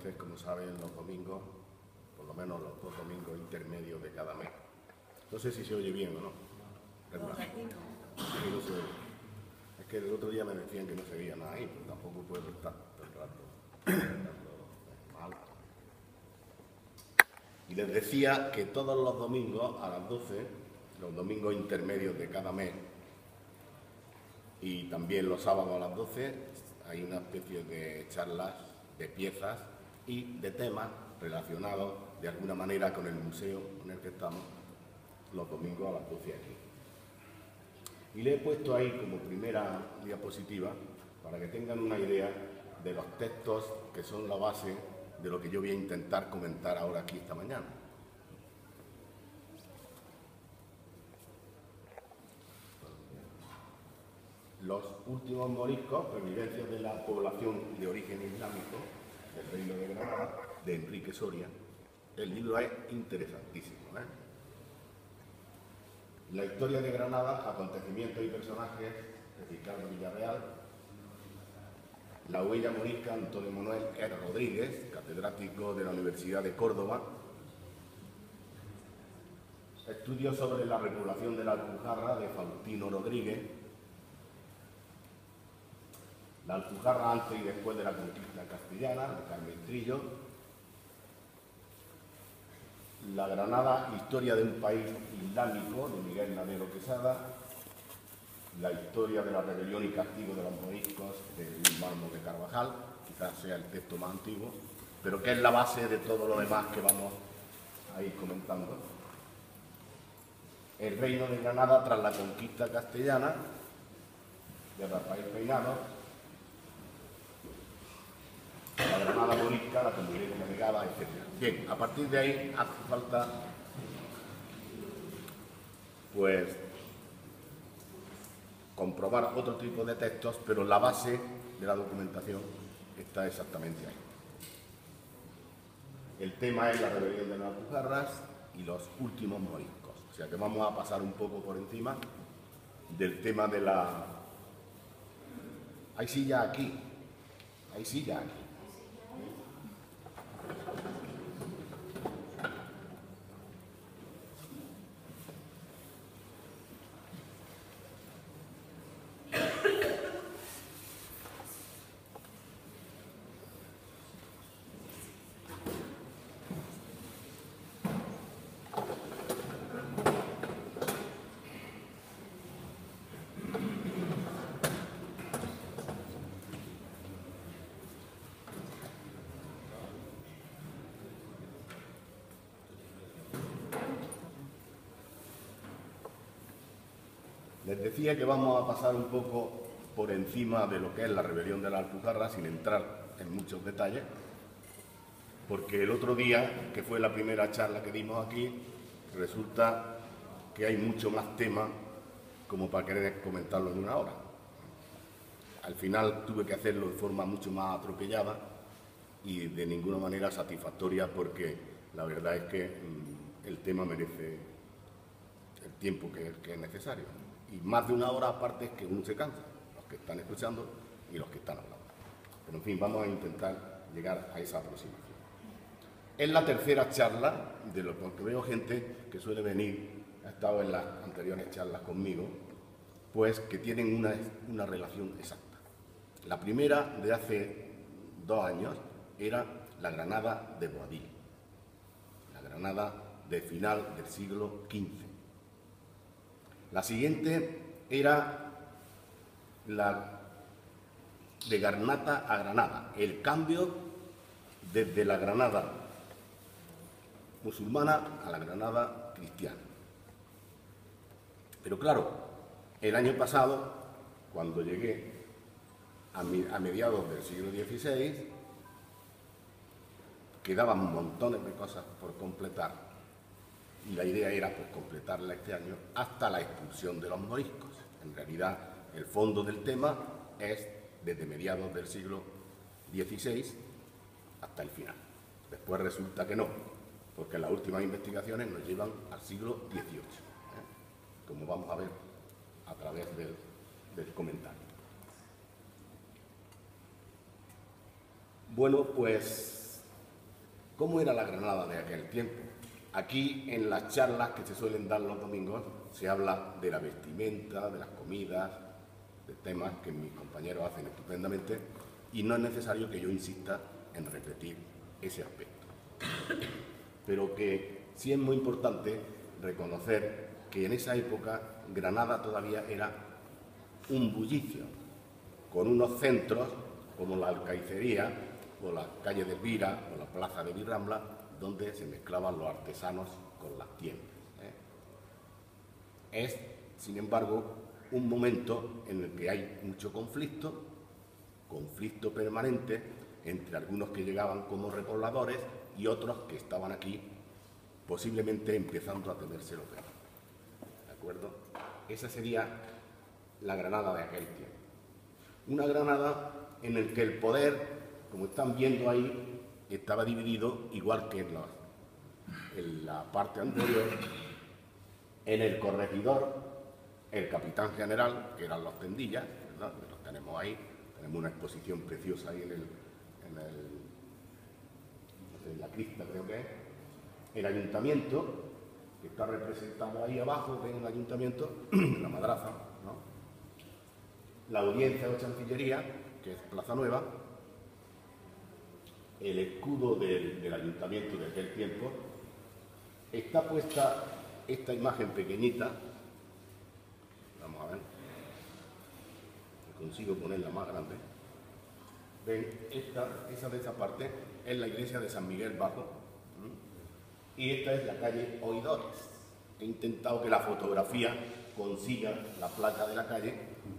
usted, como saben, los domingos, por lo menos los 2 domingos intermedios de cada mes. No sé si se oye bien o no. Sí, no se oye. Es que el otro día me decían que no se veía nada ahí, pero tampoco puedo estar todo el rato mal. Y les decía que todos los domingos a las 12, los domingos intermedios de cada mes, y también los sábados a las 12, hay una especie de charlas, de piezas y de temas relacionados de alguna manera con el museo en el que estamos los domingos a las 12 aquí. Y le he puesto ahí como primera diapositiva para que tengan una idea de los textos que son la base de lo que yo voy a intentar comentar ahora aquí esta mañana. Los últimos moriscos, revivencias de la población de origen islámico del Reino de Granada, de Enrique Soria. El libro es interesantísimo, La historia de Granada, acontecimientos y personajes, de Ricardo Villarreal. La huella morisca, Antonio Manuel R. Rodríguez, catedrático de la Universidad de Córdoba. Estudios sobre la repoblación de la Alpujarra, de Faustino Rodríguez. La Alpujarra antes y después de la conquista castellana, de Carmen Trillo. La Granada, historia de un país islámico, de Miguel Ladero Quesada. La historia de la rebelión y castigo de los moriscos, de Luis Mármol de Carvajal, quizás sea el texto más antiguo, pero que es la base de todo lo demás que vamos a ir comentando. El reino de Granada tras la conquista castellana, de Rafael Peinado. La Granada morisca, la convivencia negada, etc. Bien, a partir de ahí hace falta, pues, comprobar otro tipo de textos, pero la base de la documentación está exactamente ahí. El tema es la rebelión de las Alpujarras y los últimos moriscos. O sea que vamos a pasar un poco por encima del tema de la... Hay silla aquí. Hay silla aquí. Les decía que vamos a pasar un poco por encima de lo que es la rebelión de la Alpujarra, sin entrar en muchos detalles, porque el otro día, que fue la primera charla que dimos aquí, resulta que hay mucho más tema como para querer comentarlo en una hora. Al final tuve que hacerlo de forma mucho más atropellada y de ninguna manera satisfactoria, porque la verdad es que el tema merece el tiempo que es necesario. Y más de una hora aparte es que uno se cansa, los que están escuchando y los que están hablando. Pero en fin, vamos a intentar llegar a esa aproximación. Es la tercera charla, porque veo gente que suele venir, ha estado en las anteriores charlas conmigo, pues que tienen una relación exacta. La primera, de hace 2 años, era la Granada de Boadil, la Granada de final del siglo XV. La siguiente era la de Garnata a Granada, el cambio desde la Granada musulmana a la Granada cristiana. Pero claro, el año pasado, cuando llegué a mediados del siglo XVI, quedaban montones de cosas por completar. Y la idea era, pues, completarla este año hasta la expulsión de los moriscos. En realidad, el fondo del tema es desde mediados del siglo XVI hasta el final. Después resulta que no, porque las últimas investigaciones nos llevan al siglo XVIII, como vamos a ver a través del comentario. Bueno, pues ¿Cómo era la Granada de aquel tiempo? Aquí, en las charlas que se suelen dar los domingos, se habla de la vestimenta, de las comidas, de temas que mis compañeros hacen estupendamente, y no es necesario que yo insista en repetir ese aspecto. Pero que sí es muy importante reconocer que en esa época Granada todavía era un bullicio, con unos centros como la Alcaicería, o la calle de Elvira, o la plaza de Virrambla, donde se mezclaban los artesanos con las tiendas. Es, sin embargo, un momento en el que hay mucho conflicto permanente entre algunos que llegaban como repobladores y otros que estaban aquí posiblemente empezando a temerse lo peor. ¿De acuerdo? Esa sería la Granada de aquel tiempo. Una Granada en el que el poder, como están viendo ahí, estaba dividido, igual que en la parte anterior, en el corregidor, el capitán general, que eran los tendillas, ¿verdad? Los tenemos ahí, tenemos una exposición preciosa ahí en la cripta, creo que es. El ayuntamiento, que está representado ahí abajo, ven el ayuntamiento, la madraza, ¿no? La audiencia o chancillería, que es Plaza Nueva, el escudo del ayuntamiento de aquel tiempo. Está puesta esta imagen pequeñita, vamos a ver, consigo ponerla más grande. Ven, esa de esa parte es la iglesia de San Miguel Bajo, y esta es la calle Oidores. He intentado que la fotografía consiga la placa de la calle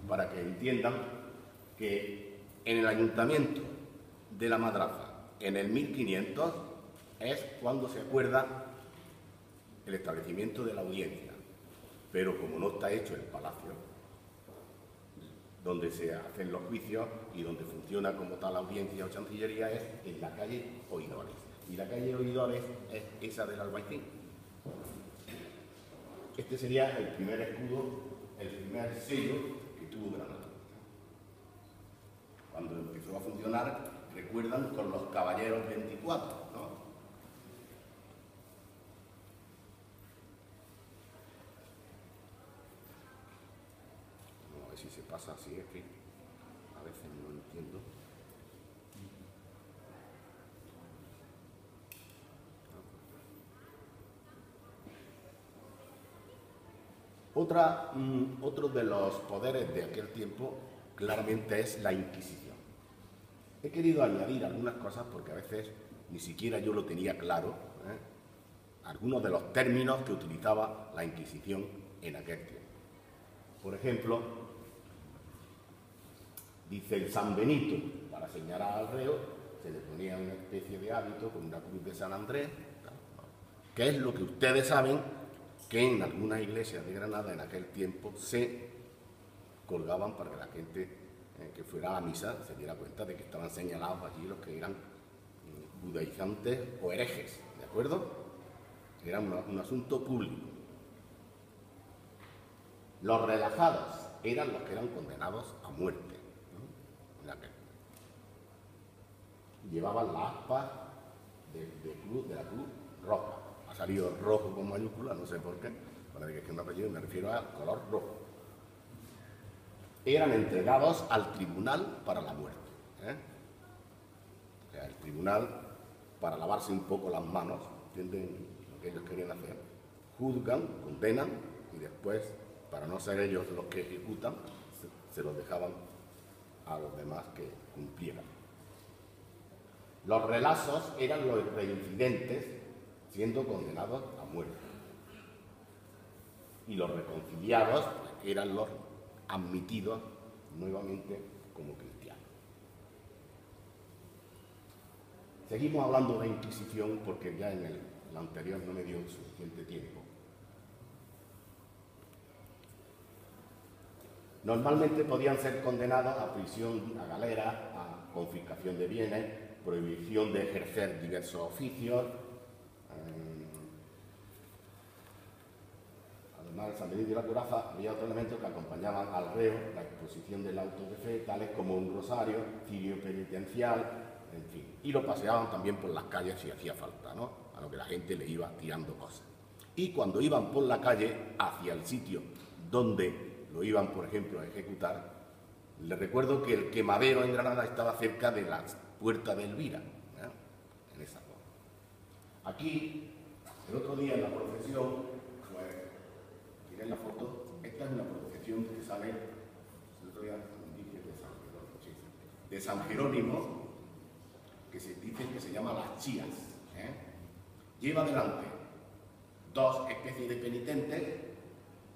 para que entiendan que en el ayuntamiento de la Madraza, en el 1500, es cuando se acuerda el establecimiento de la audiencia, pero como no está hecho el palacio, donde se hacen los juicios y donde funciona como tal audiencia o chancillería, es en la calle Oidores. Y la calle Oidores es esa del Albaicín. Este sería el primer escudo, el primer sello que tuvo Granada. Cuando empezó a funcionar, recuerdan, con los caballeros 24, ¿no? Vamos a ver si se pasa así, es que a veces no lo entiendo. Otro de los poderes de aquel tiempo claramente es la Inquisición. He querido añadir algunas cosas porque a veces ni siquiera yo lo tenía claro, algunos de los términos que utilizaba la Inquisición en aquel tiempo. Por ejemplo, dice el San Benito, para señalar al reo, se le ponía una especie de hábito con una cruz de San Andrés, que es lo que ustedes saben que en algunas iglesias de Granada en aquel tiempo se colgaban para que la gente que fuera a la misa se diera cuenta de que estaban señalados allí los que eran judaizantes o herejes, ¿de acuerdo? Era un asunto público. Los relajados eran los que eran condenados a muerte, ¿no? Llevaban la aspa de la cruz roja. Ha salido rojo con mayúscula, no sé por qué, para que es que un apellido, me refiero al color rojo. Eran entregados al tribunal para la muerte. O sea, el tribunal, para lavarse un poco las manos, ¿entienden lo que ellos querían hacer? Juzgan, condenan y después, para no ser ellos los que ejecutan, se los dejaban a los demás que cumplieran. Los relazos eran los reincidentes siendo condenados a muerte. Y los reconciliados eran los admitidos nuevamente como cristianos. Seguimos hablando de Inquisición porque ya en el anterior no me dio suficiente tiempo. Normalmente podían ser condenados a prisión, a galera, a confiscación de bienes, prohibición de ejercer diversos oficios. Además, en San Benito y la Coraza había otros elementos que acompañaban al reo, la exposición del auto de fe, tales como un rosario, cirio penitencial, en fin. Y lo paseaban también por las calles si hacía falta, ¿no? A lo que la gente le iba tirando cosas. Y cuando iban por la calle hacia el sitio donde lo iban, por ejemplo, a ejecutar, les recuerdo que el quemadero en Granada estaba cerca de la puerta de Elvira, en esa zona. Aquí, el otro día en la procesión, pues, ¿tienen la foto? Esta es una procesión que sale, el otro día dije de San Jerónimo, que se dice que se llama Las Chías. Lleva delante dos especies de penitentes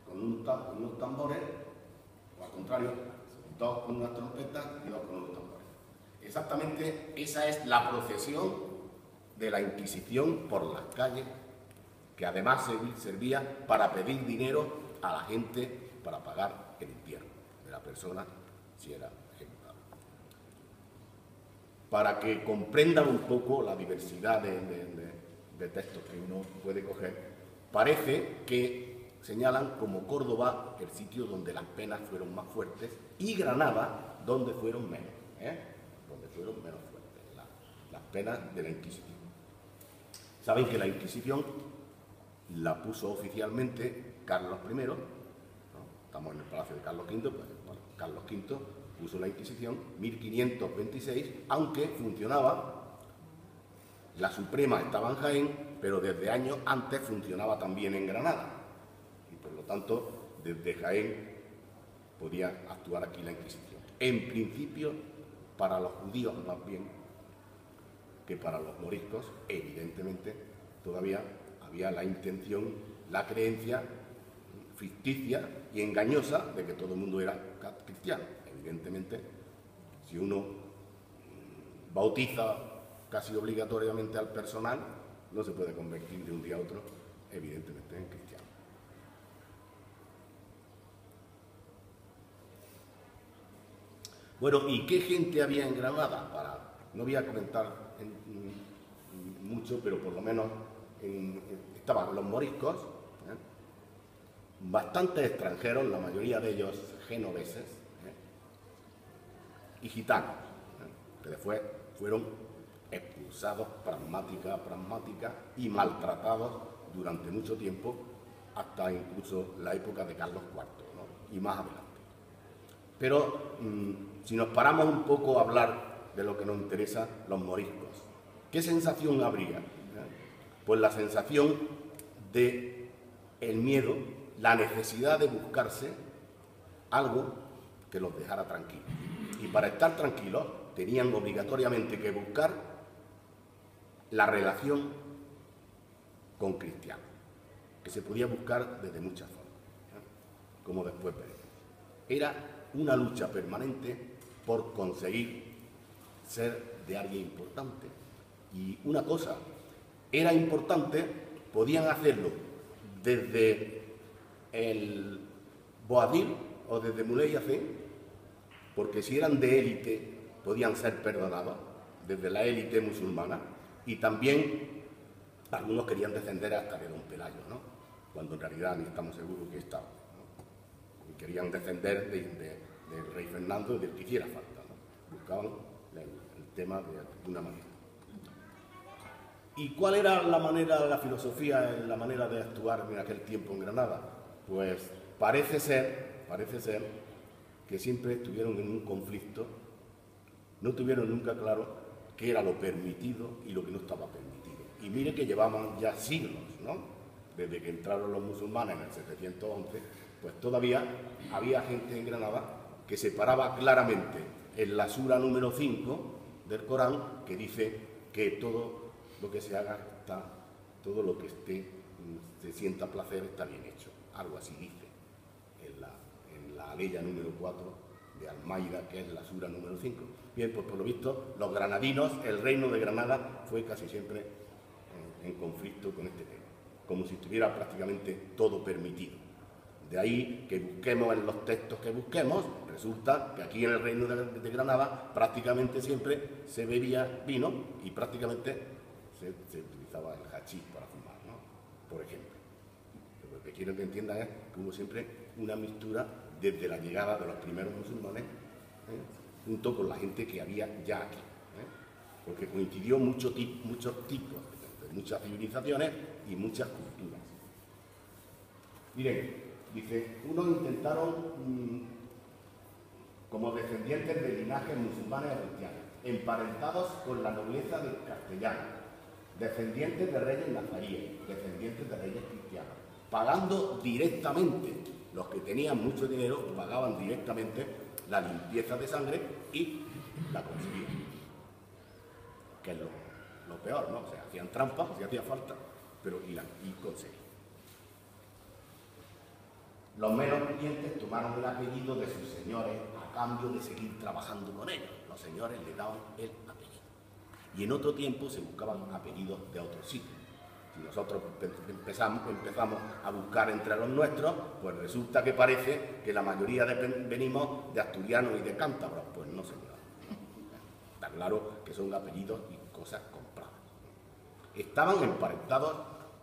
con unos tambores, o al contrario, dos con unas trompetas y dos con unos tambores. Exactamente esa es la procesión de la Inquisición por las calles, que además servía para pedir dinero a la gente para pagar el infierno de la persona si era ejecutada. Para que comprendan un poco la diversidad de textos que uno puede coger, parece que señalan como Córdoba el sitio donde las penas fueron más fuertes y Granada donde fueron menos, donde fueron menos fuertes las penas de la Inquisición. Saben que la Inquisición la puso oficialmente Carlos I, ¿no? Estamos en el Palacio de Carlos V, pues bueno, Carlos V puso la Inquisición 1526, aunque funcionaba. La Suprema estaba en Jaén, pero desde años antes funcionaba también en Granada. Y por lo tanto, desde Jaén podía actuar aquí la Inquisición. En principio, para los judíos más bien que para los moriscos, evidentemente, todavía había la intención, la creencia ficticia y engañosa de que todo el mundo era cristiano. Evidentemente, si uno bautiza casi obligatoriamente al personal, no se puede convertir de un día a otro, evidentemente, en cristiano. Bueno, ¿y qué gente había en Granada? No voy a comentar mucho, pero por lo menos estaban los moriscos, bastantes extranjeros, la mayoría de ellos genoveses, y gitanos, que después fueron expulsados pragmática y maltratados durante mucho tiempo, hasta incluso la época de Carlos IV, ¿no? Y más adelante. Pero si nos paramos un poco a hablar de lo que nos interesa, los moriscos, ¿qué sensación habría? Pues la sensación de el miedo, la necesidad de buscarse algo que los dejara tranquilos. Y para estar tranquilos tenían obligatoriamente que buscar la relación con cristianos, que se podía buscar desde muchas formas, como después veremos. Era una lucha permanente por conseguir ser de alguien importante. Y una cosa, era importante, podían hacerlo desde el Boabdil o desde Muley Hacén, porque si eran de élite podían ser perdonados, desde la élite musulmana, y también algunos querían descender hasta de Don Pelayo, ¿no? Cuando en realidad ni estamos seguros que estaba, ¿no? Y querían descender del rey Fernando y del que hiciera falta, ¿no? Buscaban el tema de una manera. ¿Y cuál era la manera, la filosofía, la manera de actuar en aquel tiempo en Granada? Pues parece ser que siempre estuvieron en un conflicto, no tuvieron nunca claro qué era lo permitido y lo que no estaba permitido. Y mire que llevaban ya siglos, ¿no? Desde que entraron los musulmanes en el 711, pues todavía había gente en Granada que separaba claramente en la sura número 5 del Corán, que dice que todo lo que se haga todo lo que se sienta placer está bien hecho. Algo así dice en la aleya número 4 de Almeida, que es la sura número 5. Bien, pues por lo visto, los granadinos, el reino de Granada fue casi siempre en conflicto con este tema, como si estuviera prácticamente todo permitido. De ahí que busquemos en los textos que busquemos, resulta que aquí en el reino de Granada prácticamente siempre se bebía vino y prácticamente se utilizaba el hachís para fumar, ¿no? Por ejemplo. Lo que quiero que entiendan es que hubo siempre una mixtura desde la llegada de los primeros musulmanes, junto con la gente que había ya aquí. porque coincidió muchos tipos, muchas civilizaciones y muchas culturas. Miren, dice, unos intentaron, como descendientes de linajes musulmanes o cristianos, emparentados con la nobleza del castellano, descendientes de reyes nazaríes, descendientes de reyes cristianos, pagando directamente, los que tenían mucho dinero pagaban directamente la limpieza de sangre y la conseguían. Que es lo peor, ¿no? O sea, hacían trampas, si hacía falta, pero y conseguían. Los menos pudientes tomaron el apellido de sus señores a cambio de seguir trabajando con ellos. Los señores le daban el apellido. Y en otro tiempo se buscaban apellidos de otros sitios. Si nosotros empezamos a buscar entre los nuestros, pues resulta que parece que la mayoría venimos de asturianos y de cántabros. Pues no, señor. Está claro que son apellidos y cosas compradas. Estaban emparentados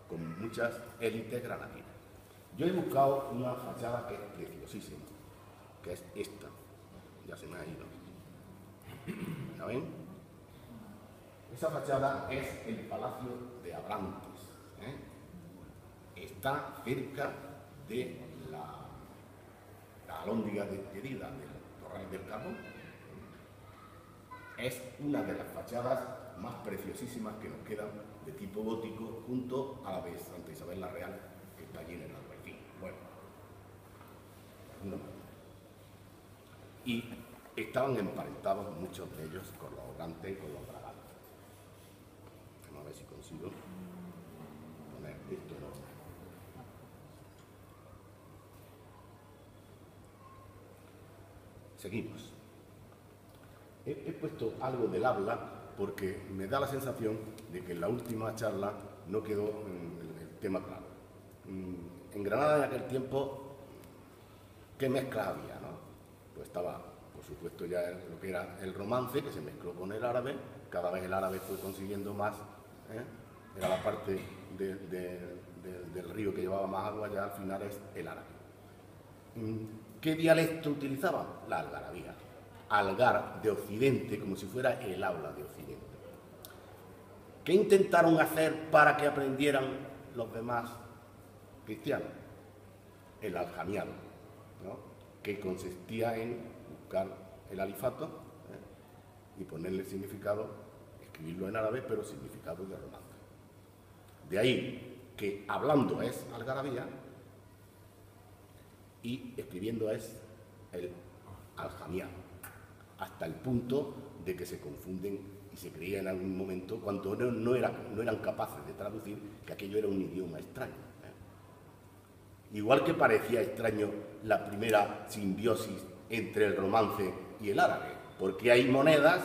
con muchas élites granadinas. Yo he buscado una fachada que es preciosísima, que es esta. Ya se me ha ido. ¿La ven? Esa fachada es el Palacio de Abrantes. Está cerca de la alhóndiga de Lleida, del Torral del Carbón. Es una de las fachadas más preciosísimas que nos quedan de tipo gótico, junto a la de Santa Isabel la Real, que está allí en el Albaicín. Bueno, no. Y estaban emparentados muchos de ellos con los Abrantes y con los Bragantes. Vamos a ver si consigo poner esto en orden. Seguimos. He puesto algo del habla porque me da la sensación de que en la última charla no quedó el tema claro. En Granada en aquel tiempo, ¿qué mezcla había, no? Pues estaba, por supuesto, ya lo que era el romance, que se mezcló con el árabe. Cada vez el árabe fue consiguiendo más, era la parte del río que llevaba más agua, ya al final es el árabe. ¿Qué dialecto utilizaban? La algarabía. Algar de Occidente, como si fuera el habla de Occidente. ¿Qué intentaron hacer para que aprendieran los demás cristianos? El aljamiado, ¿no? Que consistía en buscar el alifato y ponerle significado, escribirlo en árabe, pero significado de romance. De ahí que hablando es algarabía y escribiendo es el aljamiado, hasta el punto de que se confunden y se creía en algún momento, cuando no eran capaces de traducir, que aquello era un idioma extraño. Igual que parecía extraño la primera simbiosis entre el romance y el árabe, porque hay monedas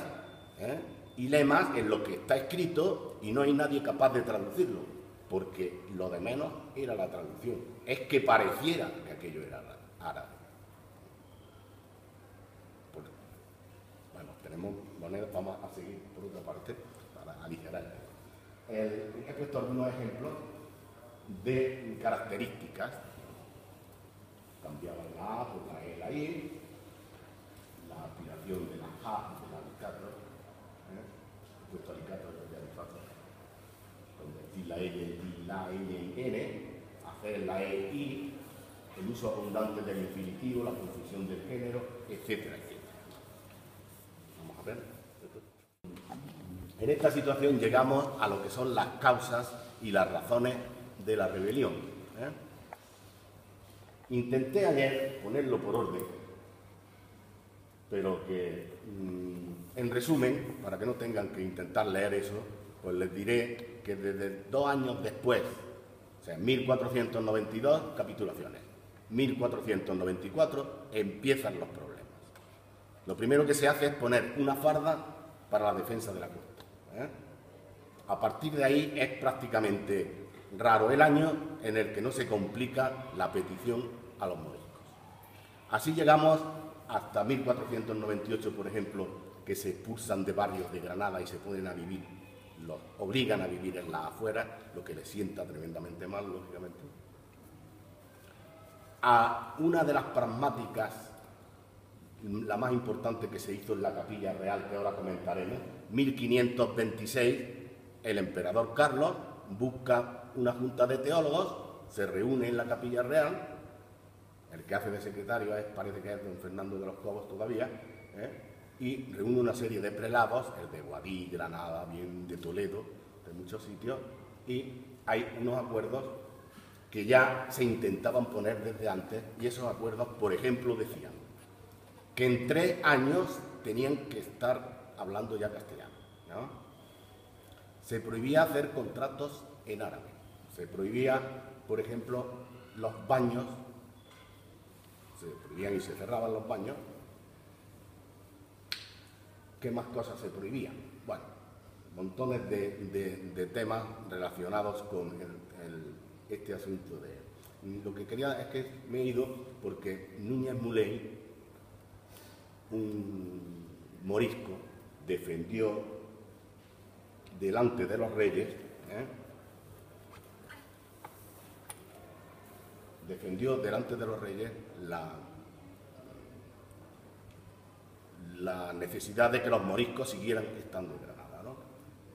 y lemas en lo que está escrito y no hay nadie capaz de traducirlo, porque lo de menos era la traducción, es que pareciera que aquello era árabe. Bueno, tenemos monedas, vamos a seguir por otra parte para aligerar. He puesto algunos ejemplos de características. Cambiaban la A por la E, la I, la aspiración de la J, del alicato, he puesto alicato de alifato, convertir la L y la L y N, hacer la E, I, el uso abundante del infinitivo, la confusión del género, etcétera, etcétera. Vamos a ver. En esta situación llegamos a lo que son las causas y las razones de la rebelión. Intenté ayer ponerlo por orden, pero que, en resumen, para que no tengan que intentar leer eso, pues les diré que desde 2 años después, o sea, 1492, capitulaciones, 1494, empiezan los problemas. Lo primero que se hace es poner una farda para la defensa de la costa. A partir de ahí es prácticamente raro el año en el que no se complica la petición a los moriscos. Así llegamos hasta 1498, por ejemplo, que se expulsan de barrios de Granada y se ponen a vivir, los obligan a vivir en las afueras, lo que les sienta tremendamente mal, lógicamente. A una de las pragmáticas la más importante que se hizo en la Capilla Real, que ahora comentaremos, 1526, el emperador Carlos busca una junta de teólogos, se reúne en la Capilla Real, el que hace de secretario parece que es don Fernando de los Cobos todavía, y reúne una serie de prelados, el de Guadix, Granada, bien de Toledo, de muchos sitios, y hay unos acuerdos que ya se intentaban poner desde antes, y esos acuerdos, por ejemplo, decían que en 3 años tenían que estar hablando ya castellano, ¿no? Se prohibía hacer contratos en árabe, se prohibía, por ejemplo, los baños, se prohibían y se cerraban los baños. ¿Qué más cosas se prohibían? Bueno, montones de temas relacionados con este asunto de... Lo que quería es que me he ido porque Núñez Muley, un morisco, defendió delante de los reyes, la necesidad de que los moriscos siguieran estando en Granada, ¿no?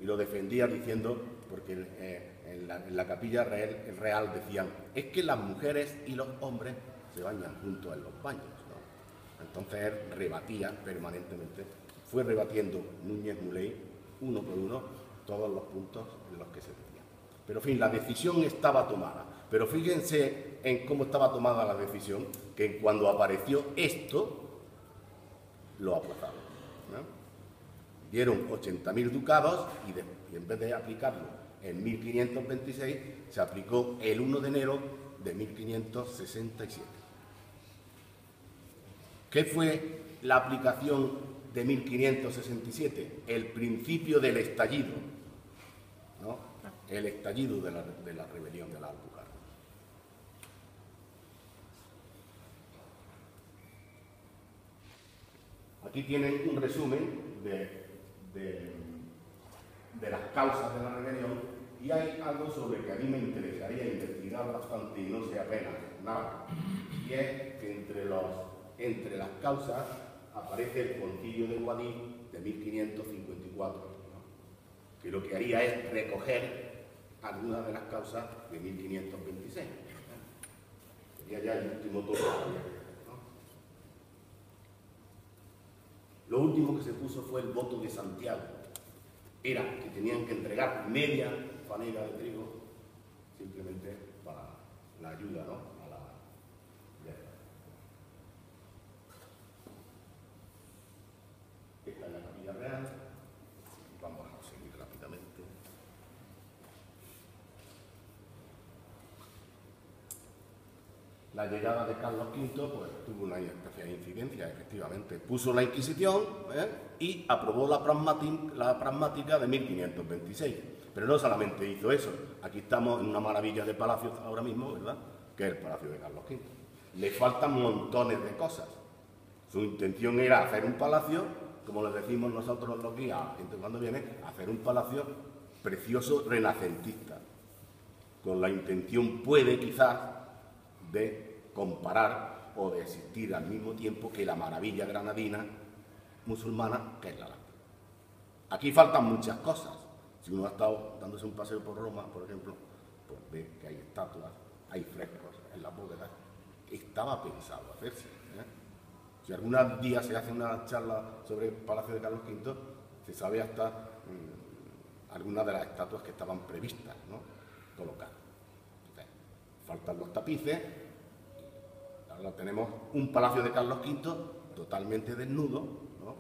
Y lo defendía diciendo, porque en la Capilla Real decían, es que las mujeres y los hombres se bañan juntos en los baños, ¿no? Entonces él rebatía permanentemente, fue rebatiendo Núñez Muley, uno por uno, todos los puntos en los que se decía. Pero, en fin, la decisión estaba tomada. Pero fíjense en cómo estaba tomada la decisión, que cuando apareció esto, lo aplazaron, ¿no? Dieron 80.000 ducados y en vez de aplicarlo en 1526, se aplicó el 1 de enero de 1567. ¿Qué fue la aplicación de 1567? El principio del estallido, ¿no? El estallido de la rebelión de la Alpujarra. Aquí tienen un resumen de las causas de la rebelión, y hay algo sobre que a mí me interesaría investigar bastante y no sé apenas nada, y es que entre las causas aparece el Concilio de Guadix de 1554, ¿no? Que lo que haría es recoger algunas de las causas de 1526. Sería ya el último toque. Lo último que se puso fue el voto de Santiago. Era que tenían que entregar media panera de trigo simplemente para la ayuda, ¿no?, a la guerra. Esta es la Capilla Real. Vamos a seguir rápidamente. La llegada de Carlos V pues, tuvo una especial incidencia, efectivamente. Puso la Inquisición y aprobó la pragmática de 1526. Pero no solamente hizo eso. Aquí estamos en una maravilla de palacios ahora mismo, ¿verdad?, que es el Palacio de Carlos V. Le faltan montones de cosas. Su intención era hacer un palacio, como les decimos nosotros los guías, gente cuando viene, hacer un palacio precioso renacentista, con la intención, puede quizás, de comparar o de existir al mismo tiempo que la maravilla granadina musulmana, que es la Alhambra. Aquí faltan muchas cosas. Si uno ha estado dándose un paseo por Roma, por ejemplo, pues ve que hay estatuas, hay frescos en las bóvedas. Estaba pensado hacerse, Si algún día se hace una charla sobre el Palacio de Carlos V, se sabe hasta algunas de las estatuas que estaban previstas, ¿no?, colocar. Entonces, faltan los tapices. Ahora tenemos un Palacio de Carlos V totalmente desnudo, ¿no?,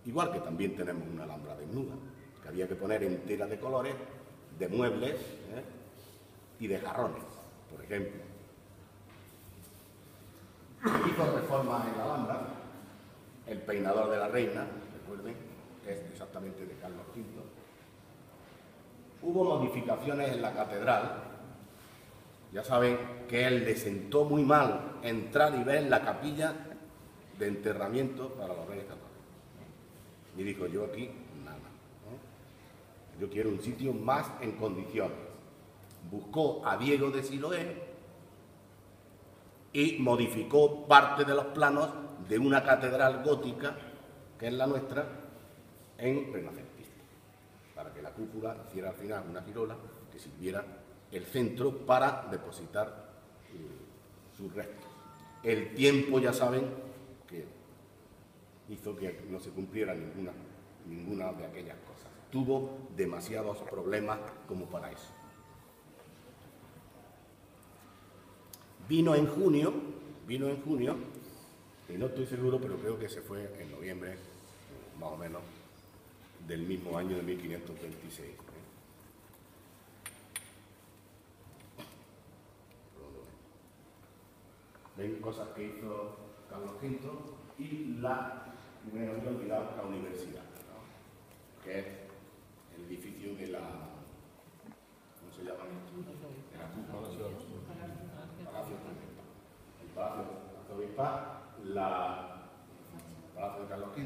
igual que también tenemos una Alhambra desnuda, que había que poner entera de colores, de muebles y de jarrones, por ejemplo. Hizo reformas en la Alhambra. El peinador de la reina, recuerden, es exactamente de Carlos V. Hubo modificaciones en la catedral. Ya saben que él le sentó muy mal entrar y ver la capilla de enterramiento para los Reyes Católicos. Y dijo, yo aquí nada, ¿no? Yo quiero un sitio más en condiciones. Buscó a Diego de Siloé y modificó parte de los planos de una catedral gótica, que es la nuestra, en renacentista, para que la cúpula hiciera al final una girola que sirviera el centro para depositar sus restos. El tiempo, ya saben, que hizo que no se cumpliera ninguna de aquellas cosas. Tuvo demasiados problemas como para eso. Vino en junio, y no estoy seguro, pero creo que se fue en noviembre, más o menos, del mismo año de 1526. Ven cosas que hizo Carlos V y la universidad, ¿no? Que es el edificio de la... ¿Cómo se llama esto? De la cúpula. El Palacio Arzobispal, el Palacio de Carlos V,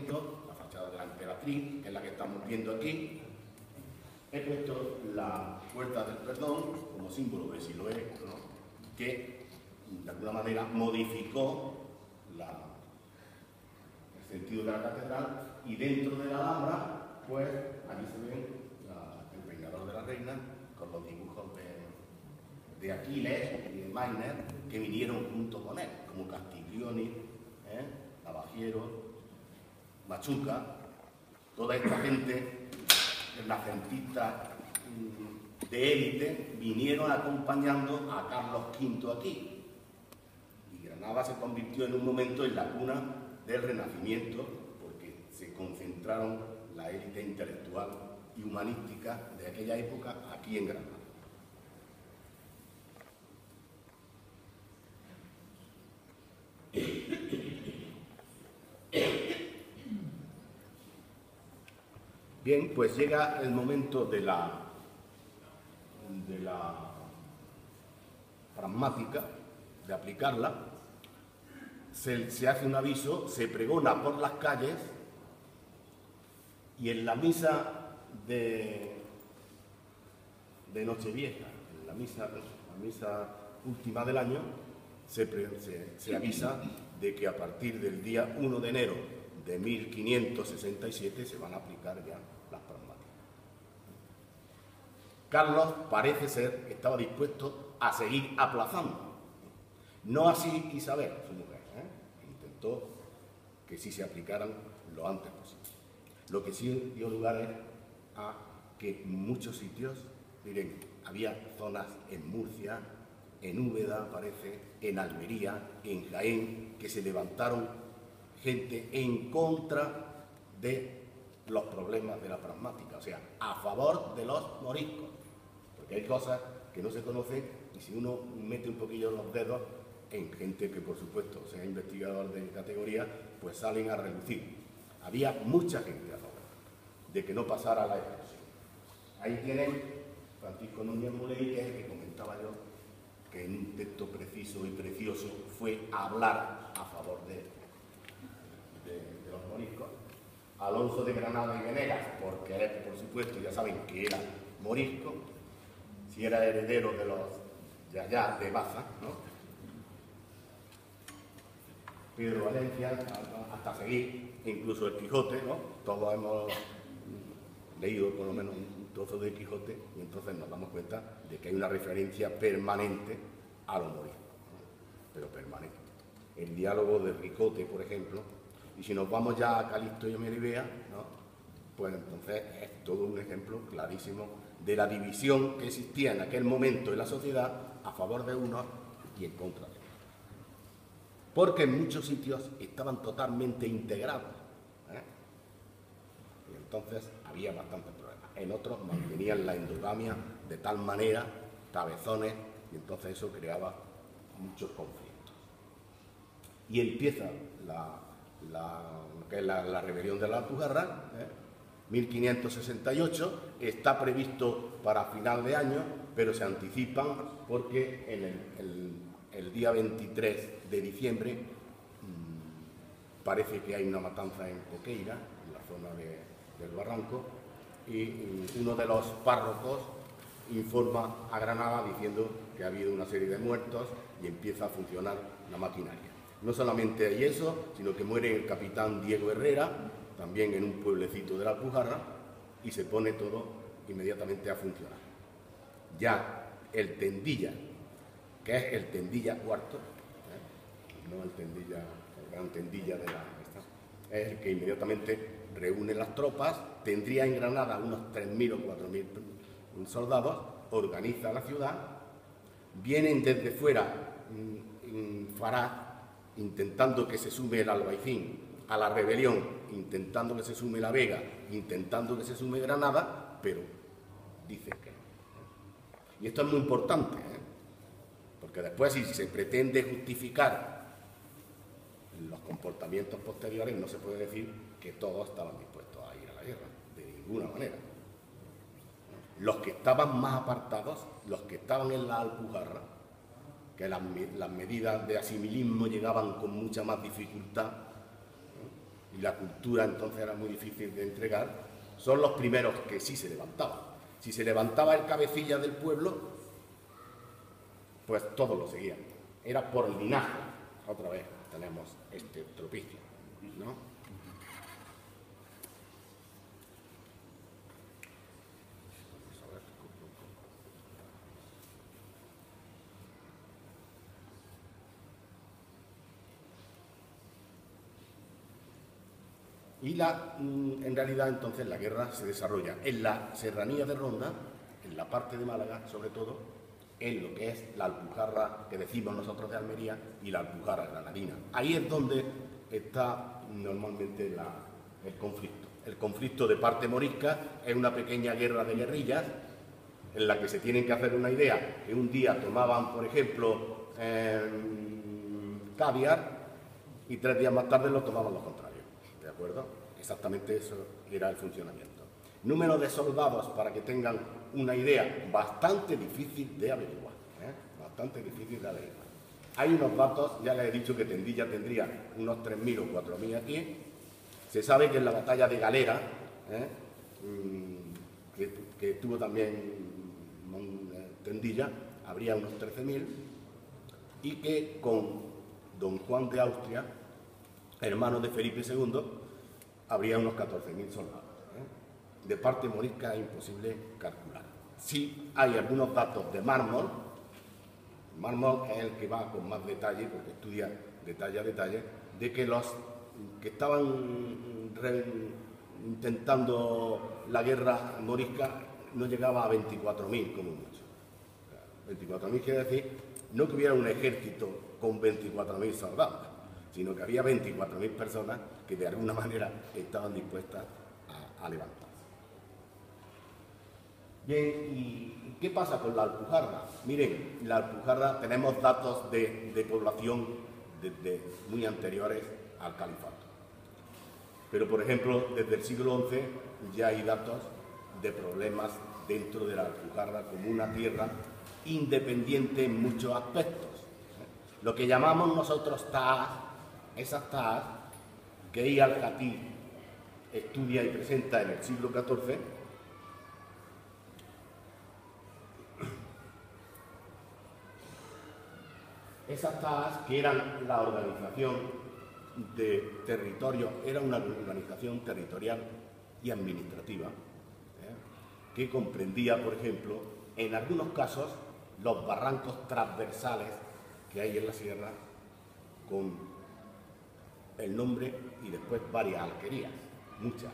la fachada de la Emperatriz, que es la que estamos viendo aquí. He puesto la Puerta del Perdón como símbolo de Siloé, ¿no? Que de alguna manera modificó el sentido de la catedral, y dentro de la Alhambra, pues aquí se ve el peinador de la reina con los dibujos de Aquiles y de Mainer, que vinieron junto con él, como Castiglioni, Navajiero, Machuca, toda esta gente, renacentistas de élite, vinieron acompañando a Carlos V aquí. Y Granada se convirtió en un momento en la cuna del Renacimiento, porque se concentraron la élite intelectual y humanística de aquella época aquí en Granada. Bien, pues llega el momento de la pragmática, de aplicarla. Se hace un aviso, se pregona por las calles, y en la misa de Nochevieja, en la misa última del año, se avisa de que a partir del día 1 de enero de 1567 se van a aplicar ya las pragmáticas. Carlos parece ser que estaba dispuesto a seguir aplazando. No así Isabel, su mujer, intentó que sí se aplicaran lo antes posible. Lo que sí dio lugar es a que en muchos sitios, miren, había zonas en Murcia, en Úbeda, parece, en Almería, en Jaén, que se levantaron gente en contra de los problemas de la pragmática, o sea, a favor de los moriscos, porque hay cosas que no se conocen, y si uno mete un poquillo los dedos en gente que, por supuesto, sea investigador de categoría, pues salen a relucir. Había mucha gente a favor de que no pasara la expresión. Ahí tienen Francisco Núñez Muley, que es el que comentaba yo, que en un texto preciso y precioso fue hablar a favor de los moriscos. Alonso de Granada y Venegas, porque él, por supuesto, ya saben que era morisco, si era heredero de los Yayá de Baza, ¿no? Pedro Valencia, hasta seguir, incluso el Quijote, ¿no? Todos hemos leído por lo menos un trozo de Quijote, y entonces nos damos cuenta de que hay una referencia permanente a los moriscos, ¿no? Pero permanente. El diálogo de Ricote, por ejemplo, y si nos vamos ya a Calixto y a Melibea, ¿no? Pues entonces es todo un ejemplo clarísimo de la división que existía en aquel momento en la sociedad a favor de unos y en contra de otros. Porque en muchos sitios estaban totalmente integrados, y entonces había bastantes problemas. En otros mantenían la endogamia de tal manera, cabezones, y entonces eso creaba muchos conflictos. Y empieza la rebelión de la Alpujarra, 1568, está previsto para final de año, pero se anticipan porque el día 23 de diciembre parece que hay una matanza en Coqueira, en la zona del Barranco, y uno de los párrocos informa a Granada diciendo que ha habido una serie de muertos y empieza a funcionar la maquinaria. No solamente hay eso, sino que muere el capitán Diego Herrera, también en un pueblecito de la Alpujarra, y se pone todo inmediatamente a funcionar. Ya el Tendilla, que es el Tendilla cuarto, no el Tendilla, el gran Tendilla de la... es el que inmediatamente reúne las tropas, tendría en Granada unos 3.000 o 4.000 soldados, organiza la ciudad, vienen desde fuera Farás, intentando que se sume el Albaicín a la rebelión, intentando que se sume la Vega, intentando que se sume Granada, pero dicen que no. Y esto es muy importante, porque después, si se pretende justificar los comportamientos posteriores, no se puede decir que todos estaban dispuestos a ir a la guerra, de ninguna manera. Los que estaban más apartados, los que estaban en la Alpujarra, que las medidas de asimilismo llegaban con mucha más dificultad, y la cultura entonces era muy difícil de entregar, son los primeros que sí se levantaban. Si se levantaba el cabecilla del pueblo, pues todos lo seguían. Era por linaje. Otra vez tenemos este tropicio, ¿no? Y en realidad entonces la guerra se desarrolla en la serranía de Ronda, en la parte de Málaga sobre todo, en lo que es la Alpujarra que decimos nosotros de Almería y la Alpujarra granadina. Ahí es donde está normalmente el conflicto. El conflicto de parte morisca es una pequeña guerra de guerrillas en la que se tienen que hacer una idea, que un día tomaban, por ejemplo, Caviar y 3 días más tarde lo tomaban los contrarios. ¿De acuerdo? Exactamente eso era el funcionamiento. Número de soldados, para que tengan una idea, bastante difícil de averiguar. Bastante difícil de averiguar. Hay unos datos, ya les he dicho que Tendilla tendría unos 3.000 o 4.000 aquí. Se sabe que en la batalla de Galera, que tuvo también Tendilla, habría unos 13.000, y que con don Juan de Austria, hermano de Felipe II, habría unos 14.000 soldados. De parte morisca es imposible calcular. Sí hay algunos datos de Mármol. Mármol es el que va con más detalle, porque estudia detalle a detalle, de que los que estaban intentando la guerra morisca no llegaba a 24.000 como mucho. 24.000 quiere decir no que hubiera un ejército con 24.000 soldados, sino que había 24.000 personas que de alguna manera estaban dispuestas a levantarse. Bien, ¿y qué pasa con la Alpujarra? Miren, la Alpujarra tenemos datos de población desde muy anteriores al califato. Pero, por ejemplo, desde el siglo XI ya hay datos de problemas dentro de la Alpujarra como una tierra independiente en muchos aspectos. Lo que llamamos nosotros Taas, esas Taas que Ibn al-Khatib estudia y presenta en el siglo XIV, esas Taas que eran la organización de territorio, era una organización territorial y administrativa, que comprendía, por ejemplo, en algunos casos, los barrancos transversales que hay en la sierra con el nombre y después varias alquerías, muchas.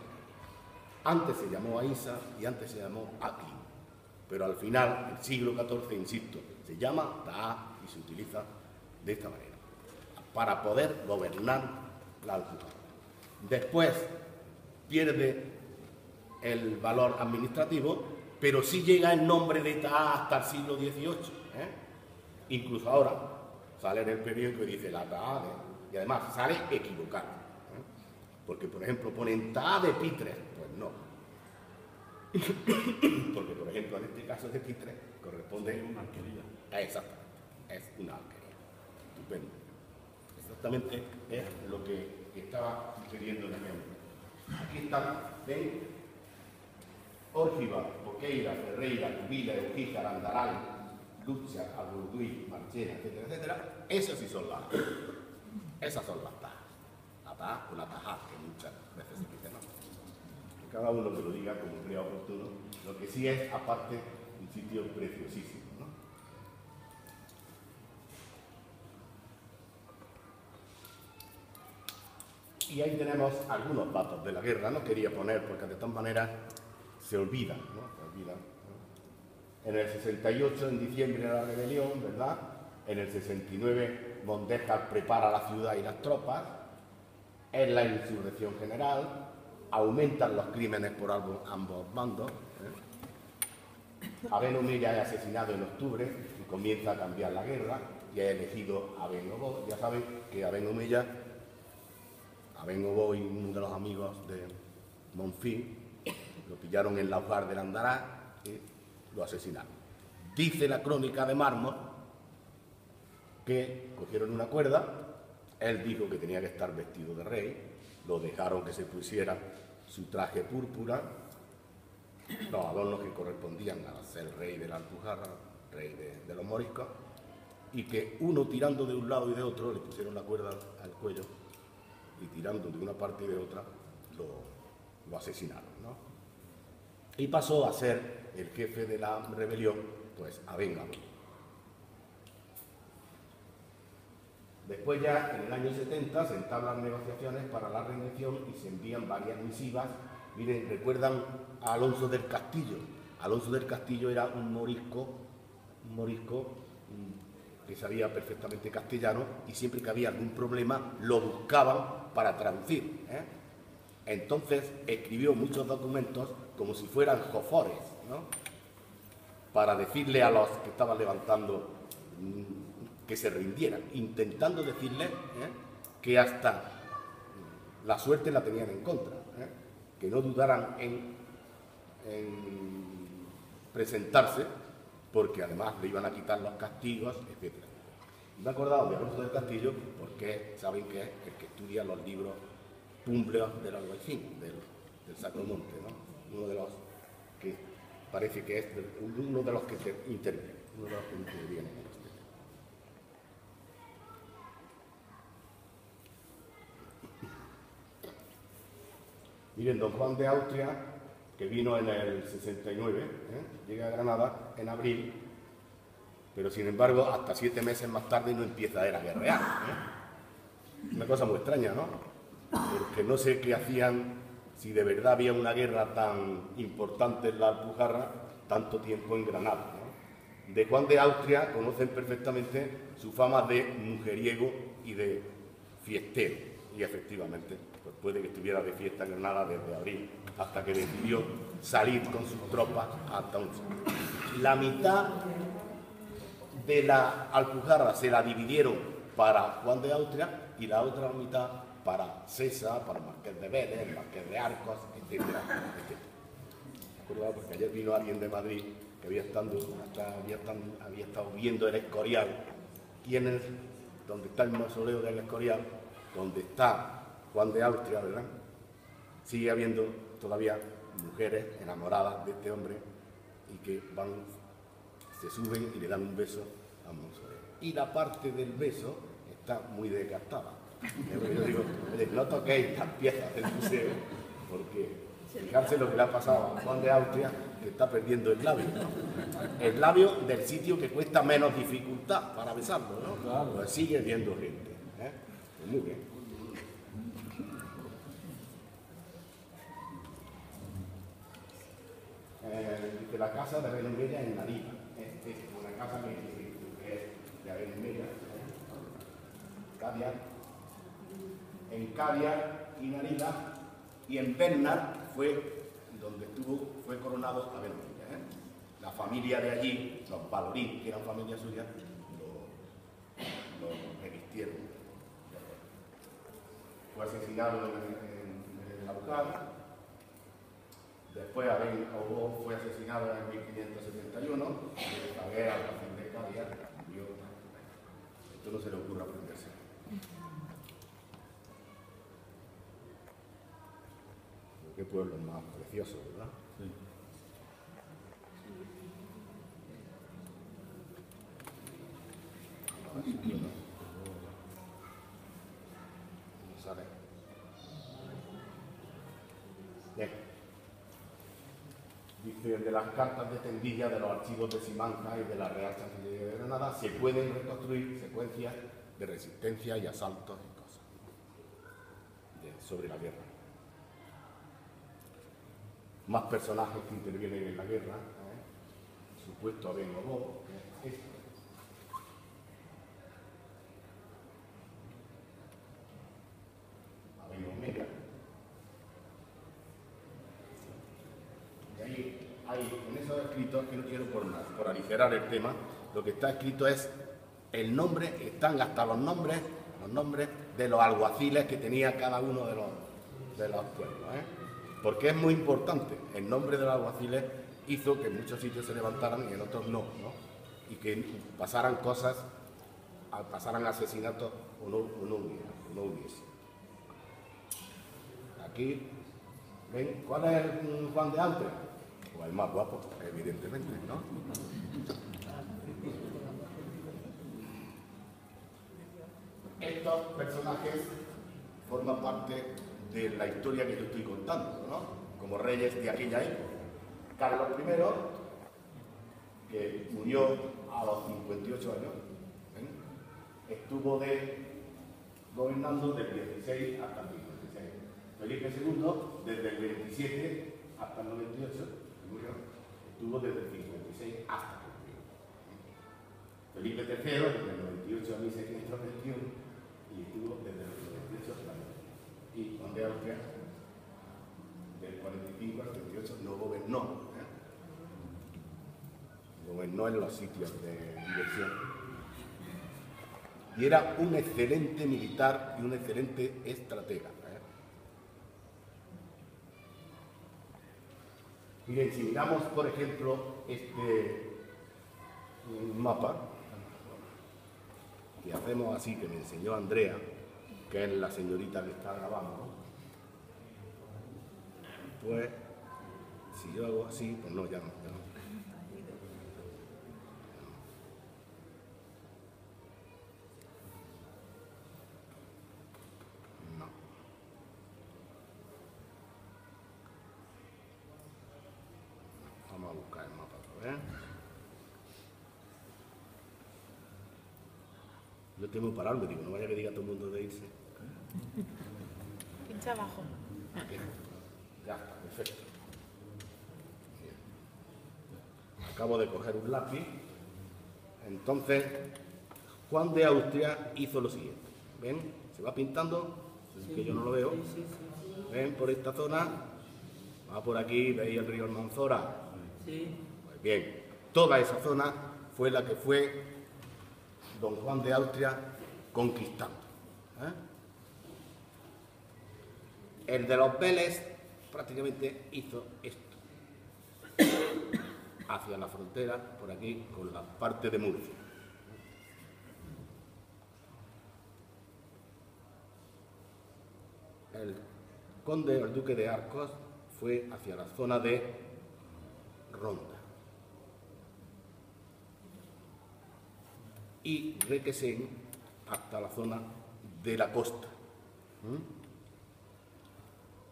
Antes se llamó Aïssa y antes se llamó Aqlim, pero al final, el siglo XIV, insisto, se llama Taá y se utiliza de esta manera, para poder gobernar la Alpujarra. Después pierde el valor administrativo, pero sí llega el nombre de Taá hasta el siglo XVIII. Incluso ahora sale en el periódico y dice la Taá y además sale equivocado. Porque, por ejemplo, ponen Taá de Pitres. Pues no. Porque, por ejemplo, en este caso de Pitres corresponde a una alquería. Exactamente, es una alquería. Estupendo. Exactamente es lo que estaba sucediendo en el momento. Aquí están, ¿ven? Órgiva, Boqueira, Ferreira, Cubila, Eujíjar, Andaral, Lucha, Agurduy, Marchena, etcétera, etcétera. Esas sí son las. Esas son las tajas. La taja o la tajá, que muchas veces se dice, ¿no? Que cada uno me lo diga como crea oportuno. Lo que sí es, aparte, un sitio preciosísimo, ¿no? Y ahí tenemos algunos datos de la guerra. No quería poner, porque de todas maneras se olvida, ¿no? Se olvida, ¿no? En el 68, en diciembre, de la rebelión, ¿verdad? En el 69, Mondéjar prepara la ciudad y las tropas. Es la insurrección general. Aumentan los crímenes por ambos bandos. Abén Omeya es asesinado en octubre y comienza a cambiar la guerra y es elegido Abén Obó. Ya saben que Abén Omeya, Abén Obó y uno de los amigos de Monfín lo pillaron en la hogar del Andará y lo asesinaron. Dice la crónica de Mármol que cogieron una cuerda, él dijo que tenía que estar vestido de rey, lo dejaron que se pusiera su traje púrpura, los adornos que correspondían a ser rey de la Alpujarra, rey de los moriscos, y que uno tirando de un lado y de otro le pusieron la cuerda al cuello y tirando de una parte y de otra lo asesinaron, ¿no? Y pasó a ser el jefe de la rebelión, pues Abén Obó. Después ya, en el año 70, se entablan negociaciones para la rendición y se envían varias misivas. Miren, recuerdan a Alonso del Castillo. Alonso del Castillo era un morisco que sabía perfectamente castellano y siempre que había algún problema lo buscaban para traducir, ¿eh? Entonces escribió muchos documentos como si fueran jofores, ¿no? Para decirle a los que estaban levantando que se rindieran, intentando decirles que hasta la suerte la tenían en contra, que no dudaran en presentarse, porque además le iban a quitar los castigos, etc. Me he acordado de Alonso del Castillo porque saben que es el que estudia los libros púmbleos del Albaicín, del Sacromonte, ¿no? Uno de los que parece que es uno de los que intervienen, uno de los que intervienen en este. Miren, don Juan de Austria, que vino en el 69, llega a Granada en abril, pero sin embargo hasta 7 meses más tarde no empieza él a guerrear. Una cosa muy extraña, ¿no? Porque no sé qué hacían, si de verdad había una guerra tan importante en la Alpujarra, tanto tiempo en Granada, ¿no? De Juan de Austria conocen perfectamente su fama de mujeriego y de fiestero, y efectivamente pues puede que estuviera de fiesta en Granada desde abril hasta que decidió salir con sus tropas hasta un sitio. La mitad de la Alpujarra se la dividieron para Juan de Austria y la otra mitad para César, para el Marqués de Vélez, el Marqués de Arcos, etcétera, etcétera. Me acuerdo porque ayer vino alguien de Madrid que había estado viendo el Escorial y donde está el mausoleo del Escorial, donde está Juan de Austria, ¿verdad? Sigue habiendo todavía mujeres enamoradas de este hombre y que se suben y le dan un beso al mausoleo. Y la parte del beso está muy desgastada. Yo digo, no toquéis estas piezas del museo, porque fijarse lo que le ha pasado a Juan de Austria, que está perdiendo el labio, ¿no? El labio del sitio que cuesta menos dificultad para besarlo, ¿no? Claro. Pues sigue viendo gente, ¿eh? Pues muy bien. De la casa de Abén Omeya en Narida. Es una casa que es de Abén Omeya, Caviar. En Caviar y Narida, y en Bernar fue donde fue coronado Abén Omeya. La familia de allí, los Valorín, que eran familia suya, lo revistieron. Fue asesinado en el Aucar. Después Abén Obó fue asesinado en 1571, de Caguer al Racín de Caviar, murió. Esto no se le ocurre aprenderse. Qué pueblo más precioso, ¿verdad? Sí. Dice, de las cartas de Tendilla, de los archivos de Simancas y de la Real Chancillería de Granada, se pueden reconstruir secuencias de resistencia y asaltos y cosas sobre la guerra. Más personajes que intervienen en la guerra, supuesto Abenobó, que es esto. Abenomega. Y ahí hay, en esos escritos, que no quiero por aligerar el tema, lo que está escrito es el nombre, están hasta los nombres de los alguaciles que tenía cada uno de los pueblos, porque es muy importante. El nombre de los alguaciles hizo que en muchos sitios se levantaran y en otros no, y que pasaran cosas, pasaran asesinatos o no hubiese. Aquí, ¿ven? ¿Cuál es el Juan de Austria? Pues el más guapo, evidentemente, ¿no? Estos personajes forman parte de la historia que yo estoy contando, ¿no? Como reyes de aquella época. Carlos I, que murió a los 58 años, estuvo gobernando del 16 hasta el 56. Felipe II, desde el 27 hasta el 98, murió, estuvo desde el 56 hasta el 91. Felipe III, desde el 98 a 1621, y estuvo desde el 98 hasta el 91. Y Juan de Austria, del 45 al 38, no gobernó. Gobernó en los sitios de diversión. Y era un excelente militar y un excelente estratega. Miren, si miramos, por ejemplo, este mapa, que hacemos así, que me enseñó Andrea, que es la señorita que está grabando, pues, si yo hago así, pues no, ya no. Vamos a buscar el mapa otra vez. Yo tengo que pararme, digo, no vaya que diga todo el mundo de irse. Pincha abajo. Aquí. Ya está, perfecto. Bien. Acabo de coger un lápiz. Entonces, Juan de Austria hizo lo siguiente. ¿Ven? Se va pintando, es que yo no lo veo. ¿Ven? Por esta zona, va por aquí, veis el río Almanzora. Sí. Pues bien, toda esa zona fue la que fue don Juan de Austria conquistando. El de los Vélez prácticamente hizo esto, hacia la frontera, por aquí, con la parte de Murcia. El conde, el duque de Arcos, fue hacia la zona de Ronda. Y Requesén hasta la zona de la costa.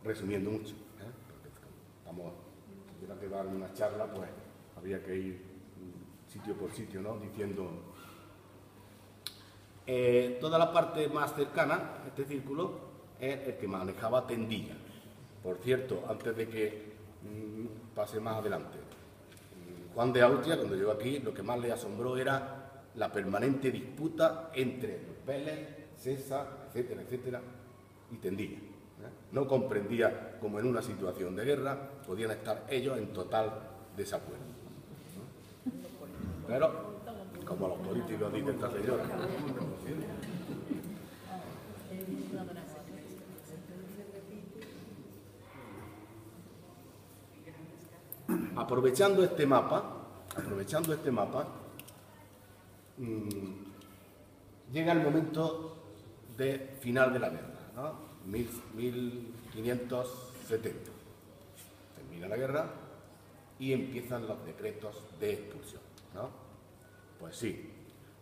Resumiendo mucho, porque si tuviera que dar una charla, pues habría que ir sitio por sitio, ¿no? Diciendo toda la parte más cercana, este círculo, es el que manejaba Tendilla. Por cierto, antes de que pase más adelante, Juan de Austria, cuando llegó aquí, lo que más le asombró era la permanente disputa entre los Vélez, César, etcétera, etcétera, y Tendilla. No comprendía cómo en una situación de guerra podían estar ellos en total desacuerdo. Pero, como los políticos dicen esta señora. Aprovechando este mapa, llega el momento de final de la guerra, ¿no? 1570. Termina la guerra y empiezan los decretos de expulsión, ¿no? Pues sí,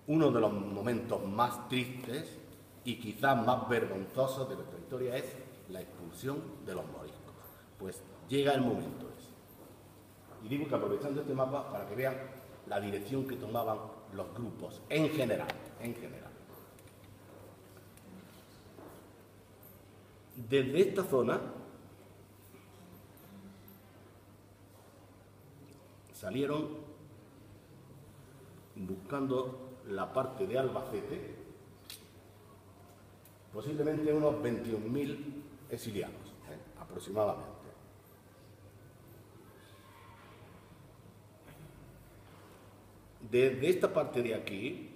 uno de los momentos más tristes y quizás más vergonzosos de nuestra historia es la expulsión de los moriscos. Pues llega el momento ese. Y digo que aprovechando este mapa para que vean la dirección que tomaban los grupos en general, Desde esta zona salieron buscando la parte de Albacete, posiblemente unos 21.000 exiliados, aproximadamente. Desde esta parte de aquí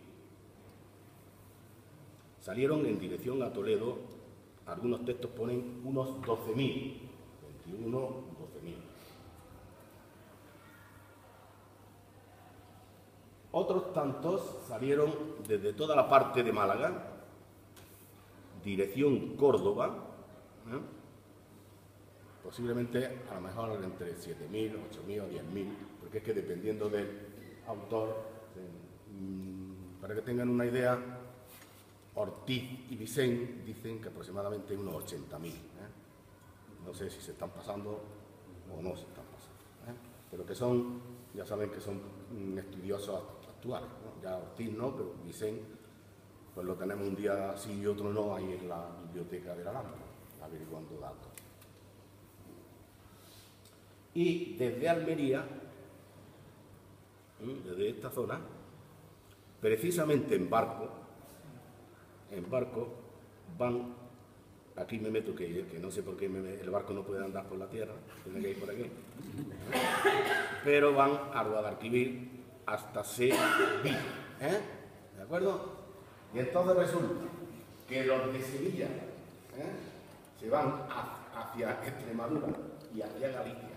salieron en dirección a Toledo, algunos textos ponen unos 12.000, 21, 12.000. Otros tantos salieron desde toda la parte de Málaga, dirección Córdoba, posiblemente a lo mejor entre 7.000, 8.000 o 10.000, porque es que dependiendo del autor, para que tengan una idea, Ortiz y Vicent dicen que aproximadamente unos 80.000. No sé si se están pasando o no se están pasando, pero que son, ya saben que son estudiosos actuales, ¿no? Ya Ortiz no, pero Vicent, pues lo tenemos un día sí y otro no ahí en la biblioteca de la Alhambra, averiguando datos. Y desde Almería, desde esta zona, precisamente en barco van, aquí me meto que no sé por qué el barco no puede andar por la tierra, tiene que ir por aquí, pero van a Guadalquivir hasta Sevilla, ¿de acuerdo? Y entonces resulta que los de Sevilla se van hacia Extremadura y hacia Galicia.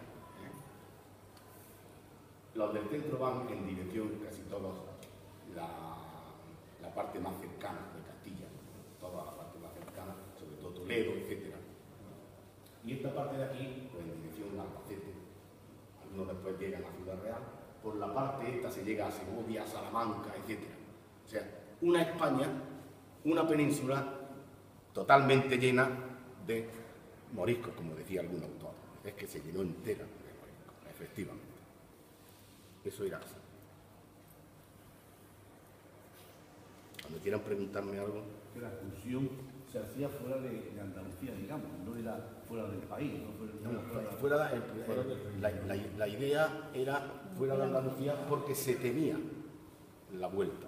Los del centro van en dirección, casi todos, la parte más cercana de Castilla, toda la parte más cercana, sobre todo Toledo, etc. Y esta parte de aquí, pues en dirección a Albacete. Algunos después llegan a Ciudad Real. Por la parte esta se llega a Segovia, Salamanca, etc. O sea, una España, una península totalmente llena de moriscos, como decía algún autor. Es que se llenó entera de moriscos, efectivamente. Eso era así. Cuando quieran preguntarme algo. Que la expulsión se hacía fuera de Andalucía, digamos, no era fuera del país. La idea era fuera de Andalucía porque se temía la vuelta,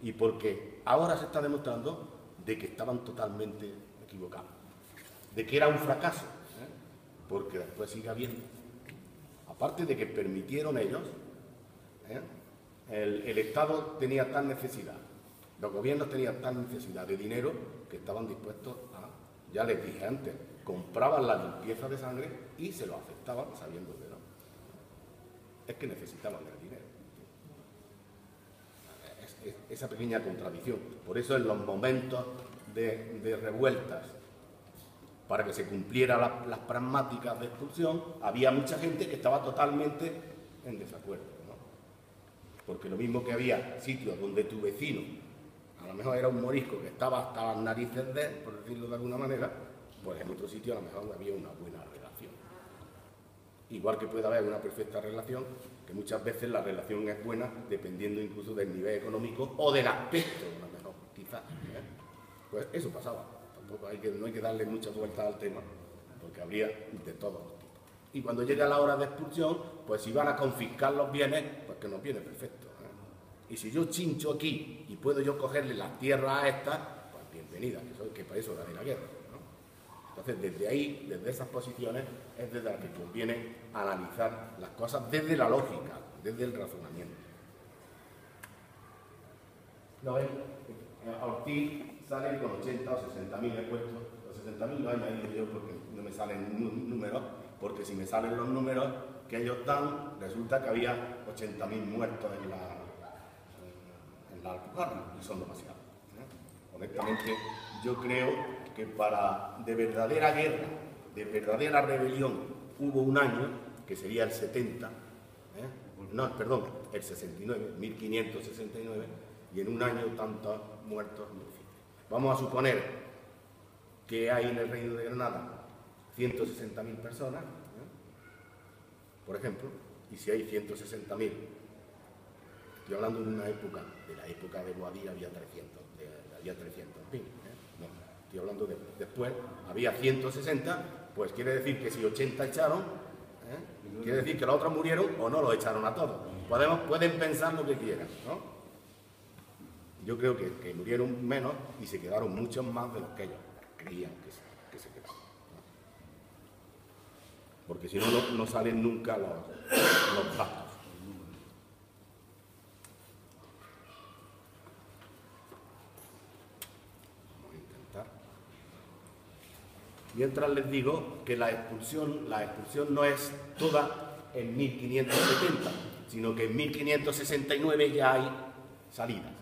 y porque ahora se está demostrando de que estaban totalmente equivocados, de que era un fracaso, porque después sigue habiendo. Aparte de que permitieron ellos, el Estado tenía tal necesidad, los gobiernos tenían tal necesidad de dinero que estaban dispuestos a, ya les dije antes, compraban la limpieza de sangre y se lo aceptaban sabiendo que no. Es que necesitaban el dinero. Esa pequeña contradicción. Por eso en los momentos de revueltas, para que se cumplieran las pragmáticas de expulsión, había mucha gente que estaba totalmente en desacuerdo, ¿no? Porque lo mismo que había sitios donde tu vecino, a lo mejor era un morisco que estaba hasta las narices de él, por decirlo de alguna manera, pues en otro sitio a lo mejor había una buena relación. Igual que puede haber una perfecta relación, que muchas veces la relación es buena dependiendo incluso del nivel económico o del aspecto, a lo mejor, quizás. Pues eso pasaba. Tampoco no hay que darle muchas vueltas al tema, porque habría de todos los tipos. Y cuando llega la hora de expulsión, pues si van a confiscar los bienes, pues que nos viene perfecto. Y si yo chincho aquí y puedo yo cogerle las tierras a estas, pues bienvenida, que para eso gané la guerra, ¿no? Entonces, desde ahí, desde esas posiciones, es desde las que conviene analizar las cosas desde la lógica, desde el razonamiento. ¿Lo ven? Ortiz sale con 80 o 60.000 he puesto. Los 60.000 lo he añadido yo porque no me salen números, porque si me salen los números que ellos dan, resulta que había 80.000 muertos en la Alpujarra, y son demasiados. Honestamente, yo creo que para de verdadera guerra, de verdadera rebelión, hubo un año, que sería el 70, no, perdón, el 69, 1569, y en un año tantos muertos. Vamos a suponer que hay en el Reino de Granada 160.000 personas, por ejemplo, Y si hay 160.000, estoy hablando de una época, de la época de Boadilla había 300, en fin, no, estoy hablando de después, había 160, pues quiere decir que si 80 echaron, quiere decir que los otros murieron o no los echaron a todos. Pueden pensar lo que quieran, ¿no? Yo creo que murieron menos y se quedaron muchos más de los que ellos creían que se quedaron, ¿no? Porque si no, no salen nunca los datos. Mientras les digo que la expulsión no es toda en 1570, sino que en 1569 ya hay salidas,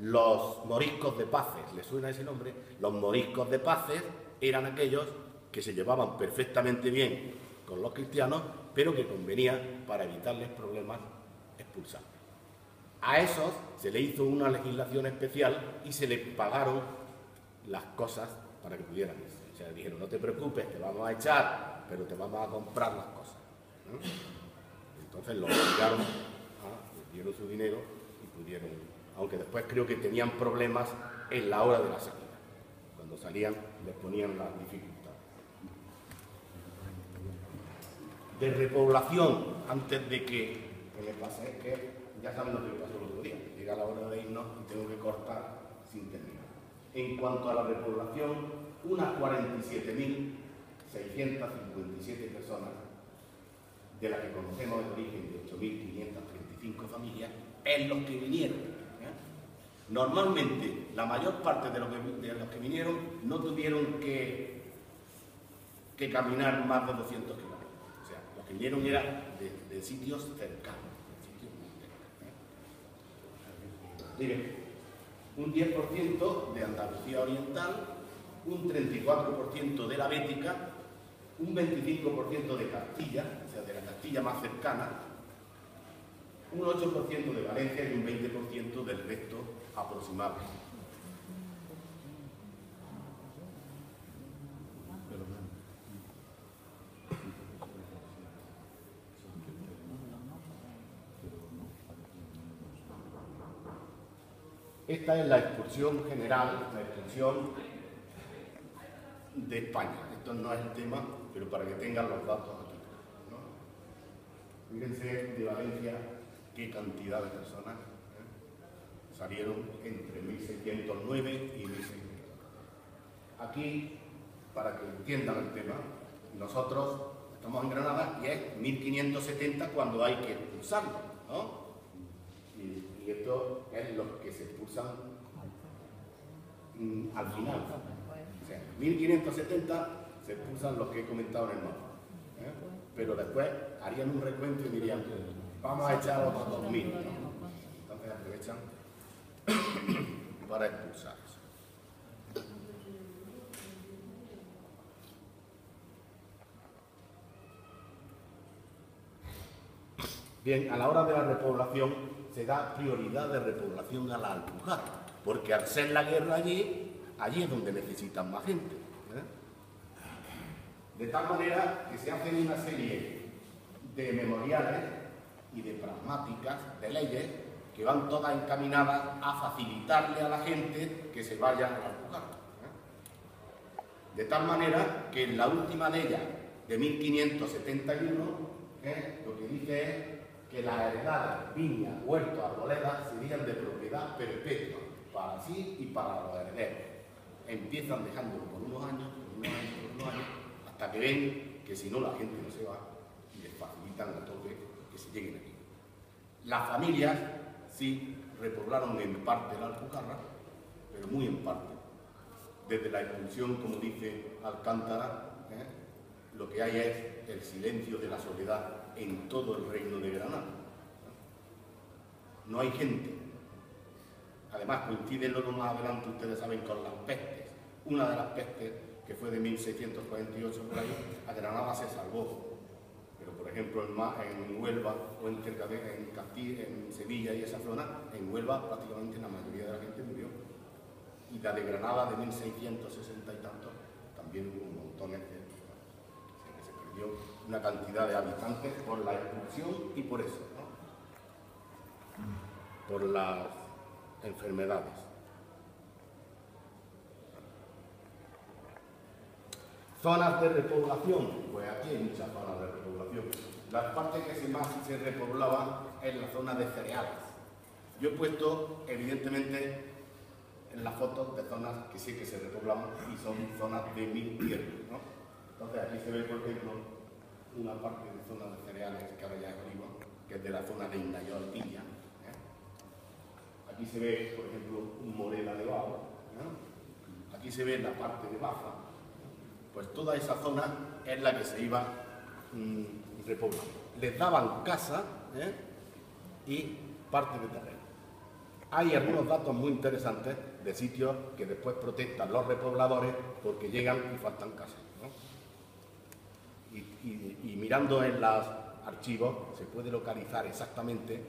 Los moriscos de Paces, ¿les suena ese nombre? Los moriscos de Paces eran aquellos que se llevaban perfectamente bien con los cristianos, pero que convenía para evitarles problemas expulsarlos. A esos se le hizo una legislación especial y se les pagaron las cosas para que pudieran irse. O sea, dijeron, no te preocupes, te vamos a echar, pero te vamos a comprar las cosas, ¿no? Entonces los obligaron, les dieron su dinero y pudieron, aunque después creo que tenían problemas en la hora de la salida. Cuando salían les ponían las dificultades. De repoblación, antes de que me pase, es que ya saben lo que pasó el otro día. Llega la hora de irnos y tengo que cortar sin terminar. En cuanto a la repoblación, unas 47.657 personas, de las que conocemos el origen de 8.535 familias, es los que vinieron. Normalmente, la mayor parte de los que vinieron no tuvieron que caminar más de 200 kilómetros. O sea, los que vinieron eran de sitios cercanos. Miren, un 10% de Andalucía Oriental, un 34% de la Bética, un 25% de Castilla, o sea, de la Castilla más cercana, un 8% de Valencia y un 20% del resto aproximadamente. Esta es la expulsión general, la expulsión de España. Esto no es el tema, pero para que tengan los datos aquí, ¿no? Fíjense de Valencia qué cantidad de personas salieron entre 1609 y 1600. Aquí, para que entiendan el tema, nosotros estamos en Granada y es 1570 cuando hay que expulsarlo, ¿no? Y esto es lo que se expulsan al final. O sea, en 1570 se expulsan los que he comentado en el mapa. Pero después harían un recuento y dirían, vamos a echar a otros 2000, ¿no? Entonces aprovechan para expulsarlos. Bien, a la hora de la repoblación se da prioridad de repoblación a la Alpujarra, porque al ser la guerra allí es donde necesitan más gente. De tal manera que se hacen una serie de memoriales y de pragmáticas, de leyes, que van todas encaminadas a facilitarle a la gente que se vaya a la Alpujarra. De tal manera que en la última de ellas, de 1571, lo que dice es que las heredades, viñas, huertos, arboledas serían de propiedad perpetua para sí y para los herederos. Empiezan dejándolo por unos años, hasta que ven que si no la gente no se va y les facilitan a tope que se lleguen aquí. Las familias sí repoblaron en parte la Alpujarra, pero muy en parte. Desde la expulsión, como dice Alcántara, lo que hay es el silencio de la soledad en todo el reino de Granada. No hay gente. Además, coincide luego más adelante, ustedes saben, con las pestes. Una de las pestes, que fue de 1648 por ahí, a Granada se salvó. Pero, por ejemplo, en Huelva o en Castilla, en Sevilla y esa zona, en Huelva prácticamente la mayoría de la gente murió. Y la de Granada de 1660 y tanto, también hubo montones que se perdieron. perdió una cantidad de habitantes por la expulsión y por eso, ¿no? Por las enfermedades. Zonas de repoblación, pues aquí hay muchas zonas de repoblación. La parte que más se repoblaba es la zona de cereales. Yo he puesto, evidentemente, en las fotos de zonas que sí que se repoblan y son zonas de mil tierras, ¿no? Entonces aquí se ve, por ejemplo, una parte de zona de cereales, que ahora ya es olivo, que es de la zona de Indayol Villa. Aquí se ve, por ejemplo, un Morela de Bao, ¿no? Aquí se ve la parte de Baja. Pues toda esa zona es la que se iba repoblando. Les daban casa y parte de terreno. Hay algunos datos muy interesantes de sitios que después protestan los repobladores porque llegan y faltan casas, ¿no? Y mirando en los archivos se puede localizar exactamente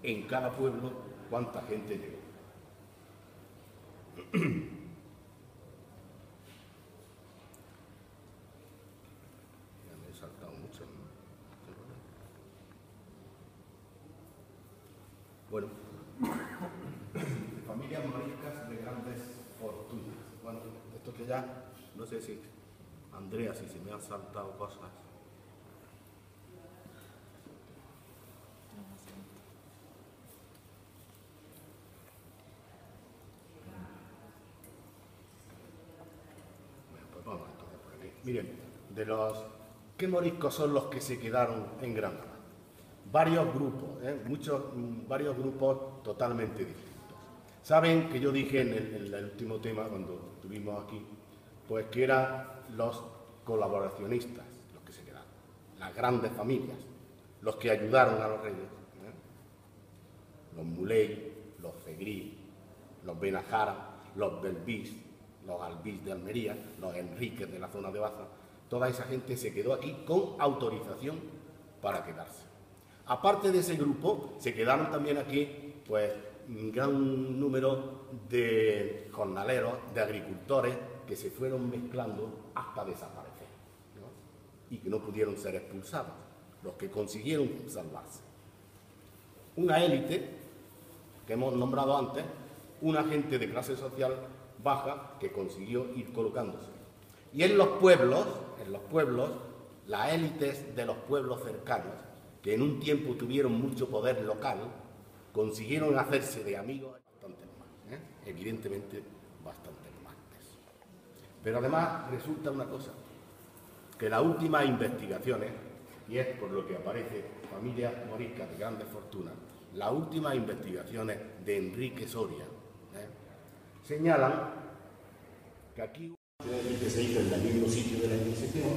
en cada pueblo cuánta gente llegó. Ya me he saltado mucho. Bueno, familias moriscas de grandes fortunas. Bueno, esto que ya, no sé si, Andrea, si se me han saltado cosas. Bueno, pues vamos entonces por aquí. Miren, ¿qué moriscos son los que se quedaron en Granada? Varios grupos, varios grupos totalmente distintos. Saben que yo dije en el último tema, cuando estuvimos aquí, pues que eran los colaboracionistas los que se quedaron, las grandes familias, los que ayudaron a los reyes, los Muley, los Zegrí, los Benajara, los Belvis, los Albís de Almería, los Enríquez de la zona de Baza. Toda esa gente se quedó aquí con autorización para quedarse. Aparte de ese grupo, se quedaron también aquí, pues, un gran número de jornaleros, de agricultores, que se fueron mezclando hasta desaparecer, ¿no? Y que no pudieron ser expulsados, los que consiguieron salvarse. Una élite, que hemos nombrado antes, una gente de clase social baja que consiguió ir colocándose. Y en los pueblos, las élites de los pueblos cercanos, que en un tiempo tuvieron mucho poder local, consiguieron hacerse de amigos bastantes más, evidentemente bastantes más. Pero además resulta una cosa, que las últimas investigaciones, y es por lo que aparece familias moriscas de grandes fortunas, las últimas investigaciones de Enrique Soria señalan que aquí que se hizo en el mismo sitio de la Inquisición,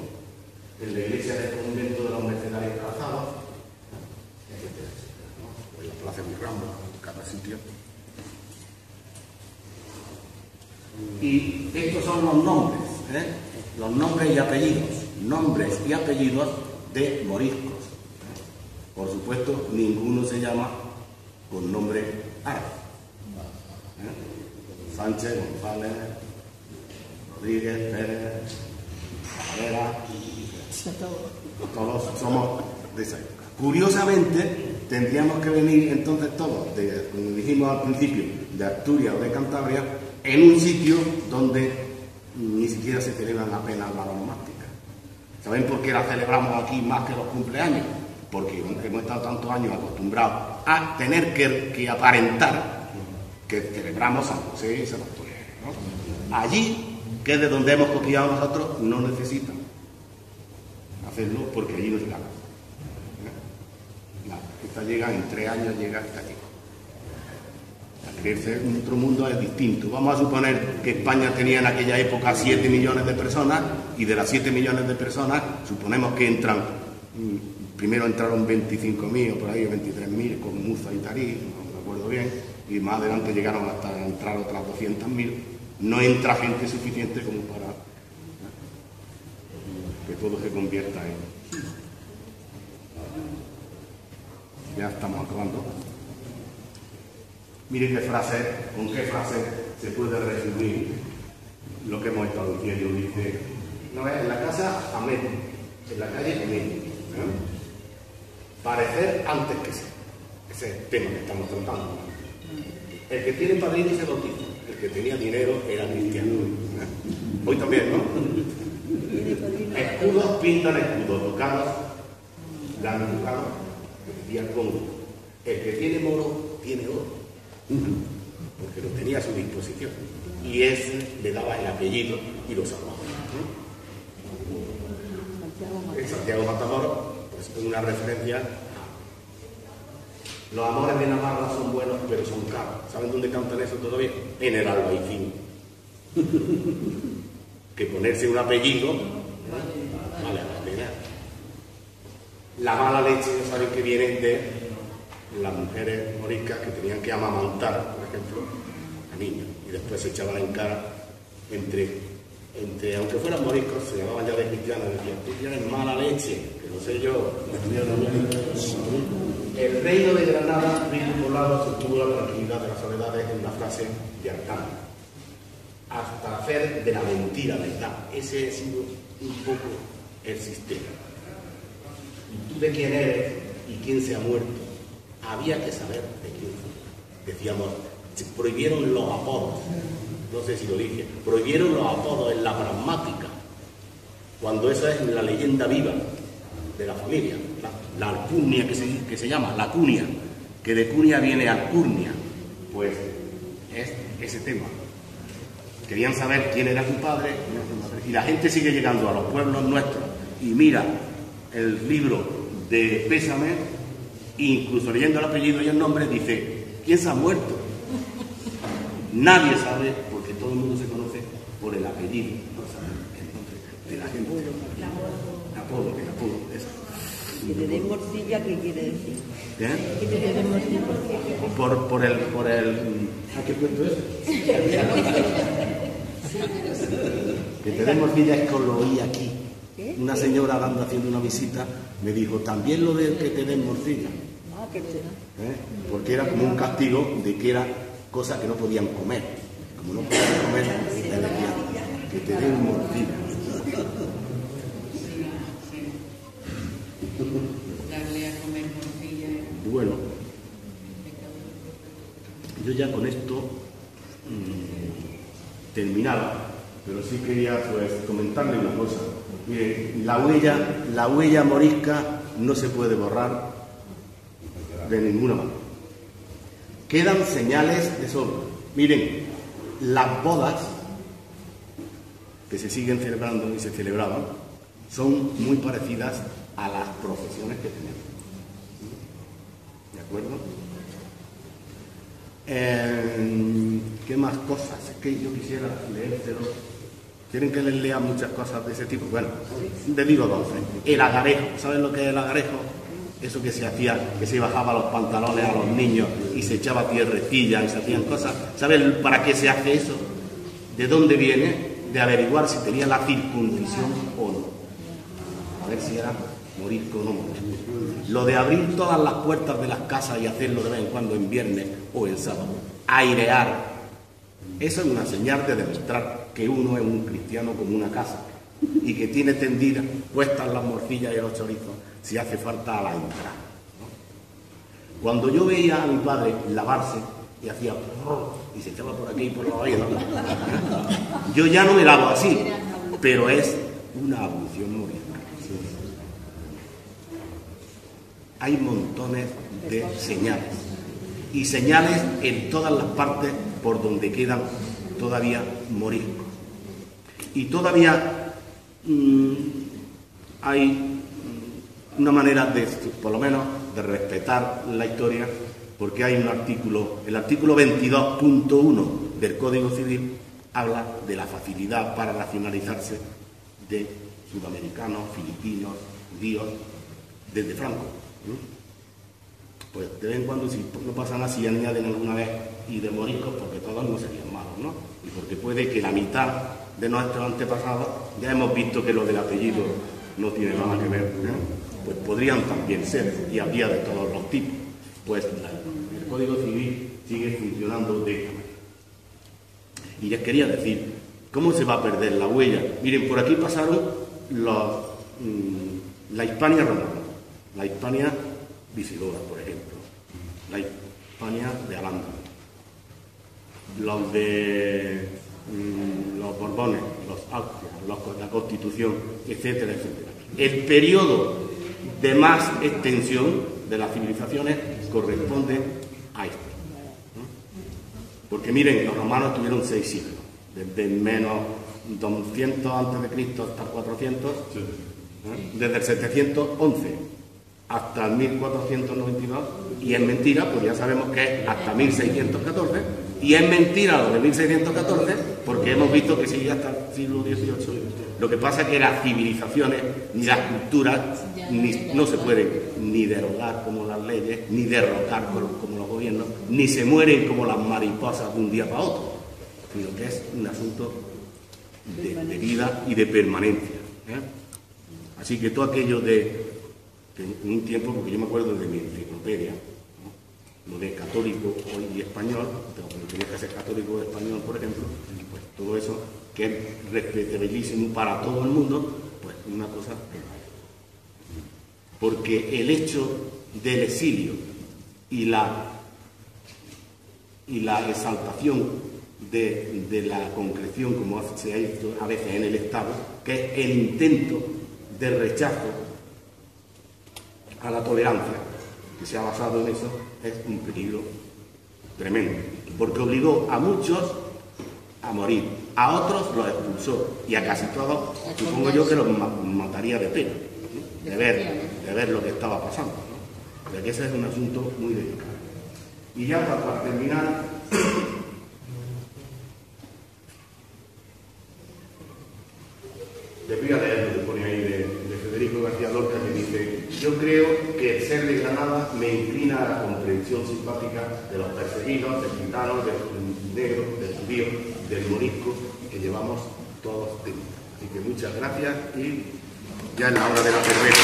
en la iglesia del convento de los mercenarios calzados, en la plaza de Ramos, en cada sitio. Y estos son los nombres y apellidos de moriscos. Por supuesto, ninguno se llama con nombre árabe. Sánchez, González, Rodríguez, Pérez, Cabrera, todos somos de esa época. Curiosamente, tendríamos que venir entonces todos, como dijimos al principio, de Asturias o de Cantabria, en un sitio donde ni siquiera se celebran apenas la onomástica. ¿Saben por qué la celebramos aquí más que los cumpleaños? Porque hemos estado tantos años acostumbrados a tener que aparentar que celebramos San José y San Antonio, ¿no? Allí, que es de donde hemos copiado nosotros, no necesitan hacerlo porque allí no llegamos. Esta llega en 3 años, llega hasta aquí. Creerse en otro mundo es distinto. Vamos a suponer que España tenía en aquella época 7 millones de personas y de las 7 millones de personas suponemos que entran, primero entraron 25.000 o por ahí 23.000 con Muza y Tarí, no me acuerdo bien, y más adelante llegaron hasta entrar otras 200.000. No entra gente suficiente como para que todo se convierta en... Ya estamos acabando. Miren con qué frase se puede resumir lo que hemos estado diciendo. Dice, no es en la casa Amén, en la calle conmigo. Parecer antes que ser. Ese es el tema que estamos tratando. El que tiene padrino se bautiza. El que tenía dinero era cristiano. Hoy también, ¿no? Escudos pintan escudos, tocados, dan tocados, decían Congo. El que tiene moro tiene oro, porque lo tenía a su disposición. Y ese le daba el apellido y lo salvaba. El Santiago Matamoros, pues es una referencia. Los amores de Navarra son buenos, pero son caros. ¿Saben dónde cantan eso todavía? En el Albaicín. Que ponerse un apellido vale la pena. La mala leche, ¿saben que viene de las mujeres moriscas que tenían que amamantar, por ejemplo, a niños? Y después se echaban en cara entre aunque fueran moriscos, se llamaban ya de cristianos, decían, tú tienes mala leche, que no sé yo. El reino de Granada, rico y poblado, sostuvo la tranquilidad de las soledades en una frase de Arcano. Hasta hacer de la mentira verdad. Ese ha sido un poco el sistema. ¿Y tú de quién eres y quién se ha muerto? Había que saber de quién fue. Decíamos, se prohibieron los apodos. No sé si lo dije. Prohibieron los apodos en la pragmática. Cuando esa es la leyenda viva de la familia. La alcurnia que se llama, la cunia. Que de cunia viene alcurnia. Pues es ese tema. Querían saber quién era tu padre, y la gente sigue llegando a los pueblos nuestros y mira el libro de Pésame, incluso leyendo el apellido y el nombre, dice, ¿quién se ha muerto? Nadie sabe, porque todo el mundo se conoce por el apellido, no sabe el nombre de la gente. El apodo, eso. Que te den morcilla, ¿qué quiere decir? ¿Eh? Que te den morcilla. Por el... ¿A qué cuento es? Que te den morcilla es que lo oí aquí. Una señora haciendo una visita me dijo, también lo de que te den morcilla. Porque era como un castigo de que era cosa que no podían comer. Como no podían comer, le decían que te den morcilla. Darle a comer morcilla. Bueno, yo ya con esto terminaba, pero sí quería pues comentarle una cosa. Mire, la huella morisca no se puede borrar de ninguna manera. Quedan señales de sobra. Miren, las bodas que se siguen celebrando y se celebraban son muy parecidas a las procesiones que tenemos. ¿De acuerdo? ¿Qué más cosas? Es que yo quisiera leérselo. ¿Quieren que les lea muchas cosas de ese tipo? Bueno, les digo dos. El agarejo. ¿Saben lo que es el agarejo? Eso que se hacía, que se bajaba los pantalones a los niños y se echaba tierrecilla y se hacían cosas. ¿Saben para qué se hace eso? ¿De dónde viene? De averiguar si tenía la circuncisión o no. A ver si era morisco o no morisco. Lo de abrir todas las puertas de las casas y hacerlo de vez en cuando en viernes o en sábado. Airear. Eso es una señal de demostrar que uno es un cristiano como una casa y que tiene tendidas, puestas las morcillas y los chorizos si hace falta a la entrada, ¿no? Cuando yo veía a mi padre lavarse y hacía y se echaba por aquí y por la oída, yo ya no me lavo así, pero es una ablución morisca. Hay montones de señales y señales en todas las partes por donde quedan todavía moriscos. Y todavía hay una manera de, por lo menos, de respetar la historia, porque hay un artículo, el artículo 22.1 del Código Civil habla de la facilidad para nacionalizarse de sudamericanos, filipinos, judíos, desde Franco. Pues de vez en cuando, si no pasan así, añaden alguna vez y de moriscos, porque todos no serían malos, ¿no? Y porque puede que la mitad de nuestros antepasados, ya hemos visto que lo del apellido no tiene nada que ver, ¿no? Pues podrían también ser, y habría de todos los tipos. Pues el Código Civil sigue funcionando de esta manera. Y les quería decir, ¿cómo se va a perder la huella? Miren, por aquí pasaron la Hispania romana, la Hispania visigoda, por ejemplo, la Hispania de Al-Ándalus, los de los Borbones, los Austrias, la Constitución, etcétera, etcétera. El periodo de más extensión de las civilizaciones corresponde a este. Porque miren, los romanos tuvieron 6 siglos, desde menos 200 a.C. hasta 400, desde el 711 hasta el 1492, y es mentira, pues ya sabemos que es hasta 1614, y es mentira lo de 1614, porque hemos visto que sigue hasta el siglo XVIII. Lo que pasa es que las civilizaciones, ni las culturas, no se pueden ni derogar como las leyes, ni derrocar como los gobiernos, ni se mueren como las mariposas de un día para otro, sino que es un asunto de vida y de permanencia. Así que todo aquello de en un tiempo, porque yo me acuerdo de mi enciclopedia, ¿no?, lo de católico hoy y español, cuando tenía que ser católico o español, por ejemplo, pues todo eso que es respetabilísimo para todo el mundo, pues una cosa. Porque el hecho del exilio y la exaltación de la concreción, como se ha hecho a veces en el Estado, que es el intento de rechazo a la tolerancia, que se ha basado en eso, es un peligro tremendo, porque obligó a muchos a morir, a otros los expulsó, y a casi todos, supongo yo, que los mataría de pena, ¿no?, de ver lo que estaba pasando, ¿no? O sea que ese es un asunto muy delicado. Y ya para terminar, les voy a leer lo que pone ahí de Federico García Lorca, que dice: yo creo que el ser de Granada me inclina a la comprensión simpática de los perseguidos, del gitano, del negro, del judío, del morisco, que llevamos todos dentro. Así que muchas gracias, y ya es la hora de la cerveza.